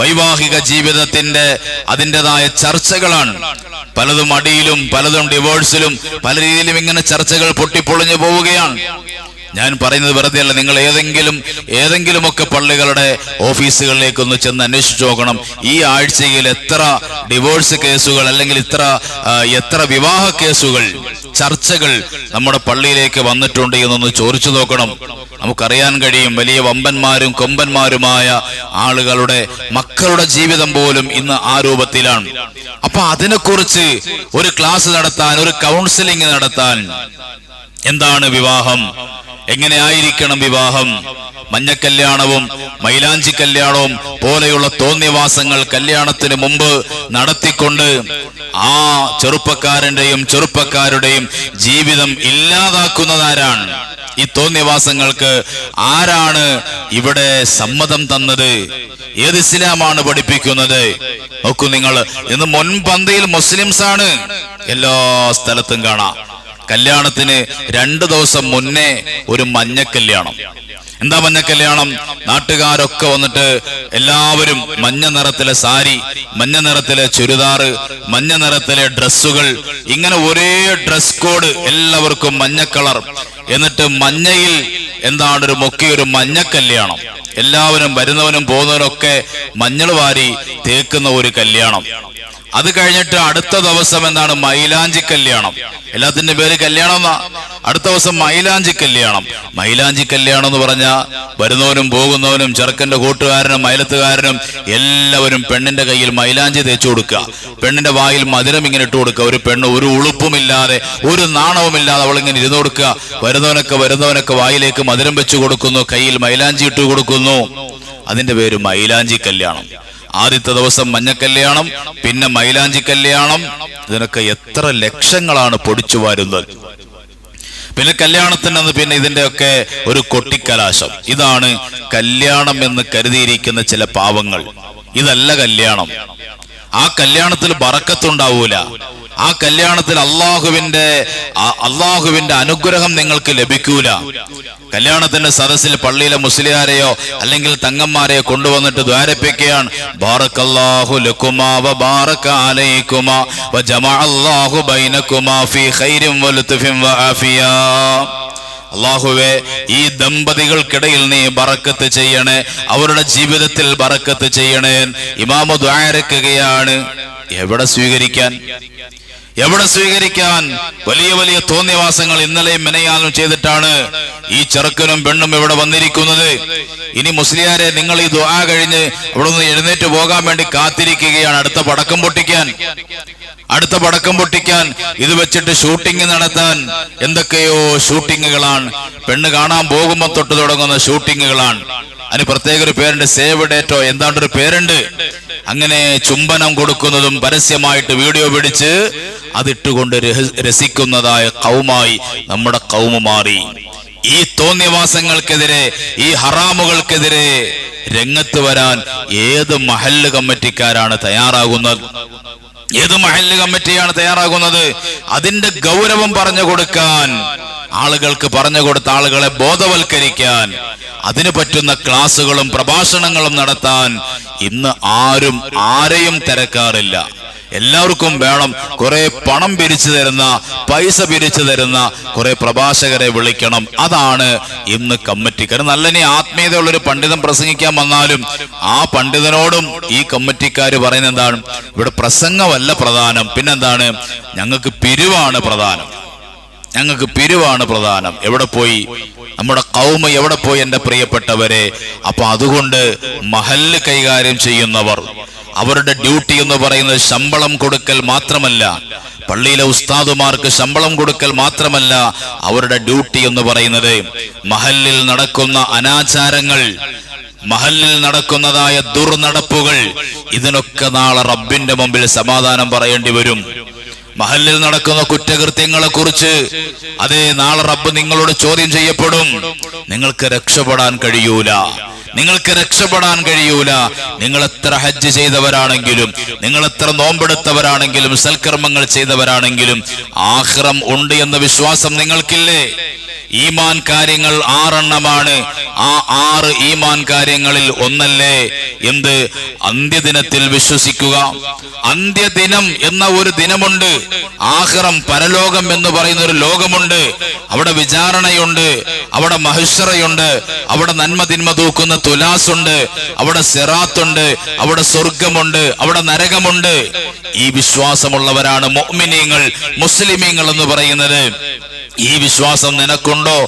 വൈവാഹിക ജീവിതത്തിന്റെ അതിൻ്റെതായ ചർച്ചകളാണ്. പലതും അടിയിലും പലതും ഡിവോഴ്സിലും പല രീതിയിലും ഇങ്ങനെ ചർച്ചകൾ പൊട്ടിപ്പൊളിഞ്ഞു പോവുകയാണ്. ഞാൻ പറയുന്നത് വെറുതെ അല്ല. നിങ്ങൾ ഏതെങ്കിലുമൊക്കെ പള്ളികളുടെ ഓഫീസുകളിലേക്കൊന്ന് ചെന്ന് അന്വേഷിച്ചു നോക്കണം. ഈ ആഴ്ചയിൽ എത്ര ഡിവോഴ്സ് കേസുകൾ അല്ലെങ്കിൽ എത്ര വിവാഹ കേസുകൾ, ചർച്ചകൾ നമ്മുടെ പള്ളിയിലേക്ക് വന്നിട്ടുണ്ട് എന്നൊന്ന് ചോദിച്ചു നോക്കണം. നമുക്കറിയാൻ കഴിയും, വലിയ വമ്പന്മാരും കൊമ്പന്മാരുമായ ആളുകളുടെ മക്കളുടെ ജീവിതം പോലും ഇന്ന് ആ രൂപത്തിലാണ്. അപ്പൊ അതിനെക്കുറിച്ച് ഒരു ക്ലാസ് നടത്താൻ, ഒരു കൗൺസിലിംഗ് നടത്താൻ, എന്താണ് വിവാഹം, എങ്ങനെ ആയിരിക്കണം വിവാഹം, മഞ്ഞക്കല്യാണവും മൈലാഞ്ചി കല്യാണവും പോലെയുള്ള തോന്നിവാസങ്ങൾ കല്യാണത്തിന് മുമ്പ് നടത്തിക്കൊണ്ട് ആ ചെറുപ്പക്കാരുടെയും ജീവിതം ഇല്ലാതാക്കുന്നതാരാണ്? ഈ തോന്നിവാസങ്ങൾക്ക് ആരാണ് ഇവിടെ സമ്മതം തന്നത്? ഏത് ഇസ്ലാമാണ് പഠിപ്പിക്കുന്നത്? നോക്കൂ നിങ്ങൾ, ഇന്ന് മുൻപന്തിയിൽ മുസ്ലിംസ് ആണ്. എല്ലാ സ്ഥലത്തും കാണാം. കല്യാണത്തിന് 2 ദിവസം മുന്നേ ഒരു മഞ്ഞക്കല്യാണം. എന്താ മഞ്ഞക്കല്യാണം? നാട്ടുകാരൊക്കെ വന്നിട്ട് എല്ലാവരും മഞ്ഞ നിറത്തിലെ സാരി, മഞ്ഞ നിറത്തിലെ ചുരിദാറ്, മഞ്ഞ നിറത്തിലെ ഡ്രസ്സുകൾ, ഇങ്ങനെ ഒരേ ഡ്രസ് കോഡ്, എല്ലാവർക്കും മഞ്ഞ കളർ. എന്നിട്ട് മഞ്ഞയിൽ എന്താണ് ഒരു മഞ്ഞക്കല്യാണം. എല്ലാവരും വരുന്നവനും പോകുന്നവനൊക്കെ മഞ്ഞൾ വാരി തേക്കുന്ന ഒരു കല്യാണം. അത് കഴിഞ്ഞിട്ട് അടുത്ത ദിവസം എന്താണ്? മൈലാഞ്ചി കല്യാണം. എല്ലാത്തിന്റെ പേര് കല്യാണം എന്നാ. അടുത്ത ദിവസം മൈലാഞ്ചി കല്യാണം. മൈലാഞ്ചി കല്യാണം എന്ന് പറഞ്ഞാൽ വരുന്നവനും പോകുന്നവനും, ചെറുക്കന്റെ കൂട്ടുകാരനും അയലത്തുകാരനും എല്ലാവരും പെണ്ണിന്റെ കയ്യിൽ മൈലാഞ്ചി തേച്ചു കൊടുക്കുക, പെണ്ണിന്റെ വായിൽ മധുരം ഇങ്ങനെ ഇട്ട് കൊടുക്കുക. ഒരു പെണ്ണ് ഒരു ഉളുപ്പുമില്ലാതെ, ഒരു നാണവുമില്ലാതെ അവൾ ഇങ്ങനെ ഇരുന്ന് കൊടുക്കുക. വരുന്നവനൊക്കെ വായിലേക്ക് മധുരം വെച്ചു കൊടുക്കുന്നു, കയ്യിൽ മൈലാഞ്ചി ഇട്ട് കൊടുക്കുന്നു. അതിന്റെ പേര് മൈലാഞ്ചി കല്യാണം. ആദ്യത്തെ ദിവസം മഞ്ഞക്കല്യാണം, പിന്നെ മൈലാഞ്ചി കല്യാണം. ഇതിനൊക്കെ എത്ര ലക്ഷങ്ങളാണ് പൊടിച്ചു വരുന്നത്. പിന്നെ കല്യാണത്തിനന്ന് പിന്നെ ഇതിന്റെയൊക്കെ ഒരു കൊട്ടിക്കലാശം. ഇതാണ് കല്യാണം എന്ന് കരുതിയിരിക്കുന്ന ചില പാവങ്ങൾ. ഇതല്ല കല്യാണം. ആ കല്യാണത്തിൽ ബറക്കത്തുണ്ടാവൂല. ആ കല്യാണത്തിൽ അള്ളാഹുവിന്റെ അനുഗ്രഹം നിങ്ങൾക്ക് ലഭിക്കൂല. കല്യാണത്തിന്റെ സദസ്സിൽ പള്ളിയിലെ മുസ്ലിയാരെയോ അല്ലെങ്കിൽ തങ്ങന്മാരെയോ കൊണ്ടുവന്നിട്ട് ദ്വാരപ്പിക്കുകയാണ്. ബാറക്കല്ലാഹു ലക്കുമാ വ ബാറക അലൈക്കുമാ വ ജമഅല്ലാഹു ബൈനകുമാ ഫീ ഖൈരിൻ വ ലുത്ഫിൻ വ ആഫിയാ. അല്ലാഹുവേ, ഈ ദമ്പതികൾക്കിടയിൽ നീ ബറക്കത്ത് ചെയ്യണേ, അവരുടെ ജീവിതത്തിൽ ബറക്കത്ത് ചെയ്യണേ. ഇമാമു ദുആരക്കുകയാണ്. എവിടെ സ്വീകരിക്കാൻ? വലിയ തോന്നിവാസങ്ങൾ ഇന്നലെയും മെനയാലും ചെയ്തിട്ടാണ് ഈ ചെറുക്കനും പെണ്ണും ഇവിടെ വന്നിരിക്കുന്നത്. ഇനി മുസ്ലിയാരെ, നിങ്ങൾ ഈ ദുആ കഴിഞ്ഞ് ഇവിടെ നിന്ന് എഴുന്നേറ്റ് പോകാൻ വേണ്ടി കാത്തിരിക്കുകയാണ് അടുത്ത പടക്കം പൊട്ടിക്കാൻ. ഇത് വെച്ചിട്ട് ഷൂട്ടിംഗ് നടത്താൻ എന്തൊക്കെയോ ഷൂട്ടിങ്ങുകളാണ്. പെണ്ണ് കാണാൻ പോകുമ്പോൾ തൊട്ട് തുടങ്ങുന്ന ഷൂട്ടിങ്ങുകളാണ്. അതിന് പ്രത്യേക ഒരു പേരുണ്ട്, സേവ് ഡേറ്റോ എന്താണ്ടൊരു പേരുണ്ട്. അങ്ങനെ ചുംബനം കൊടുക്കുന്നതും പരസ്യമായിട്ട് വീഡിയോ പിടിച്ച് അതിട്ടുകൊണ്ട് രസിക്കുന്നതായ കൗമായി നമ്മുടെ കൗമ മാറി. ഈ തോന്നിവാസങ്ങൾക്കെതിരെ, ഈ ഹറാമുകൾക്കെതിരെ രംഗത്ത് വരാൻ ഏത് മഹല്ല് കമ്മിറ്റിക്കാരാണ് തയ്യാറാകുന്നത്? ഏത് മഹല്ല് കമ്മിറ്റിയാണ് തയ്യാറാകുന്നത്? അതിന്റെ ഗൗരവം പറഞ്ഞു കൊടുക്കാൻ, ആളുകൾക്ക് പറഞ്ഞു കൊടുത്ത ആളുകളെ ബോധവൽക്കരിക്കാൻ, അതിന് പറ്റുന്ന ക്ലാസുകളും പ്രഭാഷണങ്ങളും നടത്താൻ ഇന്ന് ആരെയും തിരക്കാറില്ല. എല്ലാവർക്കും വേണം കുറെ പണം പിരിച്ചു തരുന്ന, പൈസ പിരിച്ചു തരുന്ന കുറെ പ്രഭാഷകരെ വിളിക്കണം. അതാണ് ഇന്ന് കമ്മിറ്റിക്കാർ. നല്ല ആത്മീയതയുള്ളൊരു പണ്ഡിതൻ പ്രസംഗിക്കാൻ വന്നാലും ആ പണ്ഡിതനോടും ഈ കമ്മിറ്റിക്കാർ പറയുന്നത് എന്താണ്? ഇവിടെ പ്രസംഗമല്ല പ്രധാനം, പിന്നെന്താണ്? ഞങ്ങൾക്ക് പിരിവാണ് പ്രധാനം. ഞങ്ങൾക്ക് പിരിവാണ് പ്രധാനം. എവിടെ പോയി നമ്മുടെ ഖൗമ, എവിടെ പോയി എൻ്റെ പ്രിയപ്പെട്ടവരെ? അപ്പൊ അതുകൊണ്ട് മഹല്ല് കൈകാര്യം ചെയ്യുന്നവർ, അവരുടെ ഡ്യൂട്ടി എന്ന് പറയുന്നത് ശമ്പളം കൊടുക്കൽ മാത്രമല്ല, പള്ളിയിലെ ഉസ്താദുമാർക്ക് ശമ്പളം കൊടുക്കൽ മാത്രമല്ല, അവരുടെ ഡ്യൂട്ടി എന്ന് പറയുന്നത് മഹല്ലിൽ നടക്കുന്ന അനാചാരങ്ങൾ, മഹല്ലിൽ നടക്കുന്നതായ ദുർനടപ്പുകൾ, ഇതിനൊക്കെ നാളെ റബ്ബിന്റെ മുമ്പിൽ സമാധാനം പറയേണ്ടി വരും. മഹല്ലിൽ നടക്കുന്ന കുറ്റകൃത്യങ്ങളെ കുറിച്ച് അതേ നാളെ റബ്ബ് നിങ്ങളോട് ചോദ്യം ചെയ്യപ്പെടും. നിങ്ങൾക്ക് രക്ഷപ്പെടാൻ കഴിയൂല, നിങ്ങൾക്ക് രക്ഷപ്പെടാൻ കഴിയൂല. നിങ്ങൾ എത്ര ഹജ്ജ് ചെയ്തവരാണെങ്കിലും, നിങ്ങൾ എത്ര നോമ്പെടുത്തവരാണെങ്കിലും, സൽക്കർമ്മങ്ങൾ ചെയ്തവരാണെങ്കിലും ആഖിറം ഉണ്ട് എന്ന വിശ്വാസം നിങ്ങൾക്കില്ലേ? ഈമാൻ കാര്യങ്ങൾ 6 എണ്ണമാണ്. ആ 6 ഈമാൻ കാര്യങ്ങളിൽ ഒന്നല്ലേ എന്ത്? അന്ത്യദിനത്തിൽ വിശ്വസിക്കുക. അന്ത്യദിനം എന്ന ഒരു ദിനമുണ്ട്. ആഖിറം, പരലോകം എന്ന് പറയുന്ന ഒരു ലോകമുണ്ട്. അവിടെ വിചാരണയുണ്ട്, അവിടെ മഹ്ശറയുണ്ട്, അവിടെ നന്മ തിന്മ തൂക്കുന്ന തുലാസുണ്ട്, അവിടെ സിറാത്തുണ്ട്, അവിടെ സ്വർഗമുണ്ട്, അവിടെ നരകമുണ്ട്. ഈ വിശ്വാസമുള്ളവരാണ് മുഅ്മിനീങ്ങൾ, മുസ്ലിമീങ്ങൾ എന്ന് പറയുന്നത്. ഈ വിശ്വാസം നിനക്കുണ്ടോ?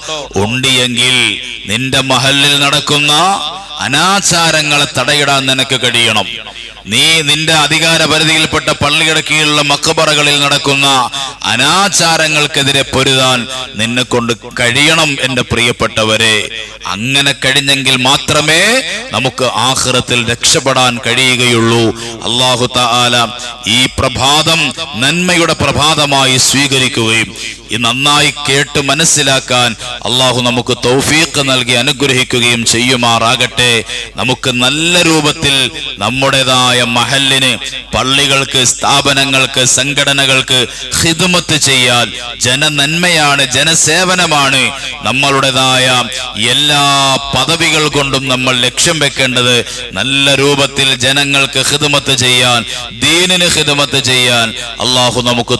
ഉണ്ട് എങ്കിൽ നിന്റെ മഹല്ലിൽ നടക്കുന്ന അനാചാരങ്ങളെ തടയിടാൻ നിനക്ക് കഴിയണം. നീ നിന്റെ അധികാര പരിധിയിൽപ്പെട്ട പള്ളിയുടെ കീഴിലുള്ള മഖബറകളിൽ നടക്കുന്ന അനാചാരങ്ങൾക്കെതിരെ പൊരുതാൻ നിന്നെ കൊണ്ട് കഴിയണം എൻ്റെ പ്രിയപ്പെട്ടവരെ. അങ്ങനെ കഴിഞ്ഞെങ്കിൽ മാത്രമേ നമുക്ക് ആഖിറത്തിൽ രക്ഷപ്പെടാൻ കഴിയുകയുള്ളൂ. അല്ലാഹു തആല ഈ പ്രഭാതം നന്മയുടെ പ്രഭാതമായി സ്വീകരിക്കുകയും ഈ നന്നായി കേട്ട് മനസ്സിലാക്കാൻ അല്ലാഹു നമുക്ക് തൗഫീഖ് നൽകി അനുഗ്രഹിക്കുകയും ചെയ്യുമാറാകട്ടെ. നമുക്ക് നല്ല രൂപത്തിൽ നമ്മുടേതായ മഹല്ലിന്, പള്ളികൾക്ക്, സ്ഥാപനങ്ങൾക്ക്, സംഘടനകൾക്ക് ഖിദ്മത്ത് ചെയ്യാൻ, ജനനന്മയാണ്, ജനസേവനമാണ് നമ്മളുടേതായ എല്ലാ പദവികൾ കൊണ്ടും നമ്മൾ ലക്ഷ്യം വെക്കേണ്ടത്. നല്ല രൂപത്തിൽ ജനങ്ങൾക്ക് ഖിദ്മത്ത് ചെയ്യാൻ, ദീനിന് ഖിദ്മത്ത് ചെയ്യാൻ അല്ലാഹു നമുക്ക്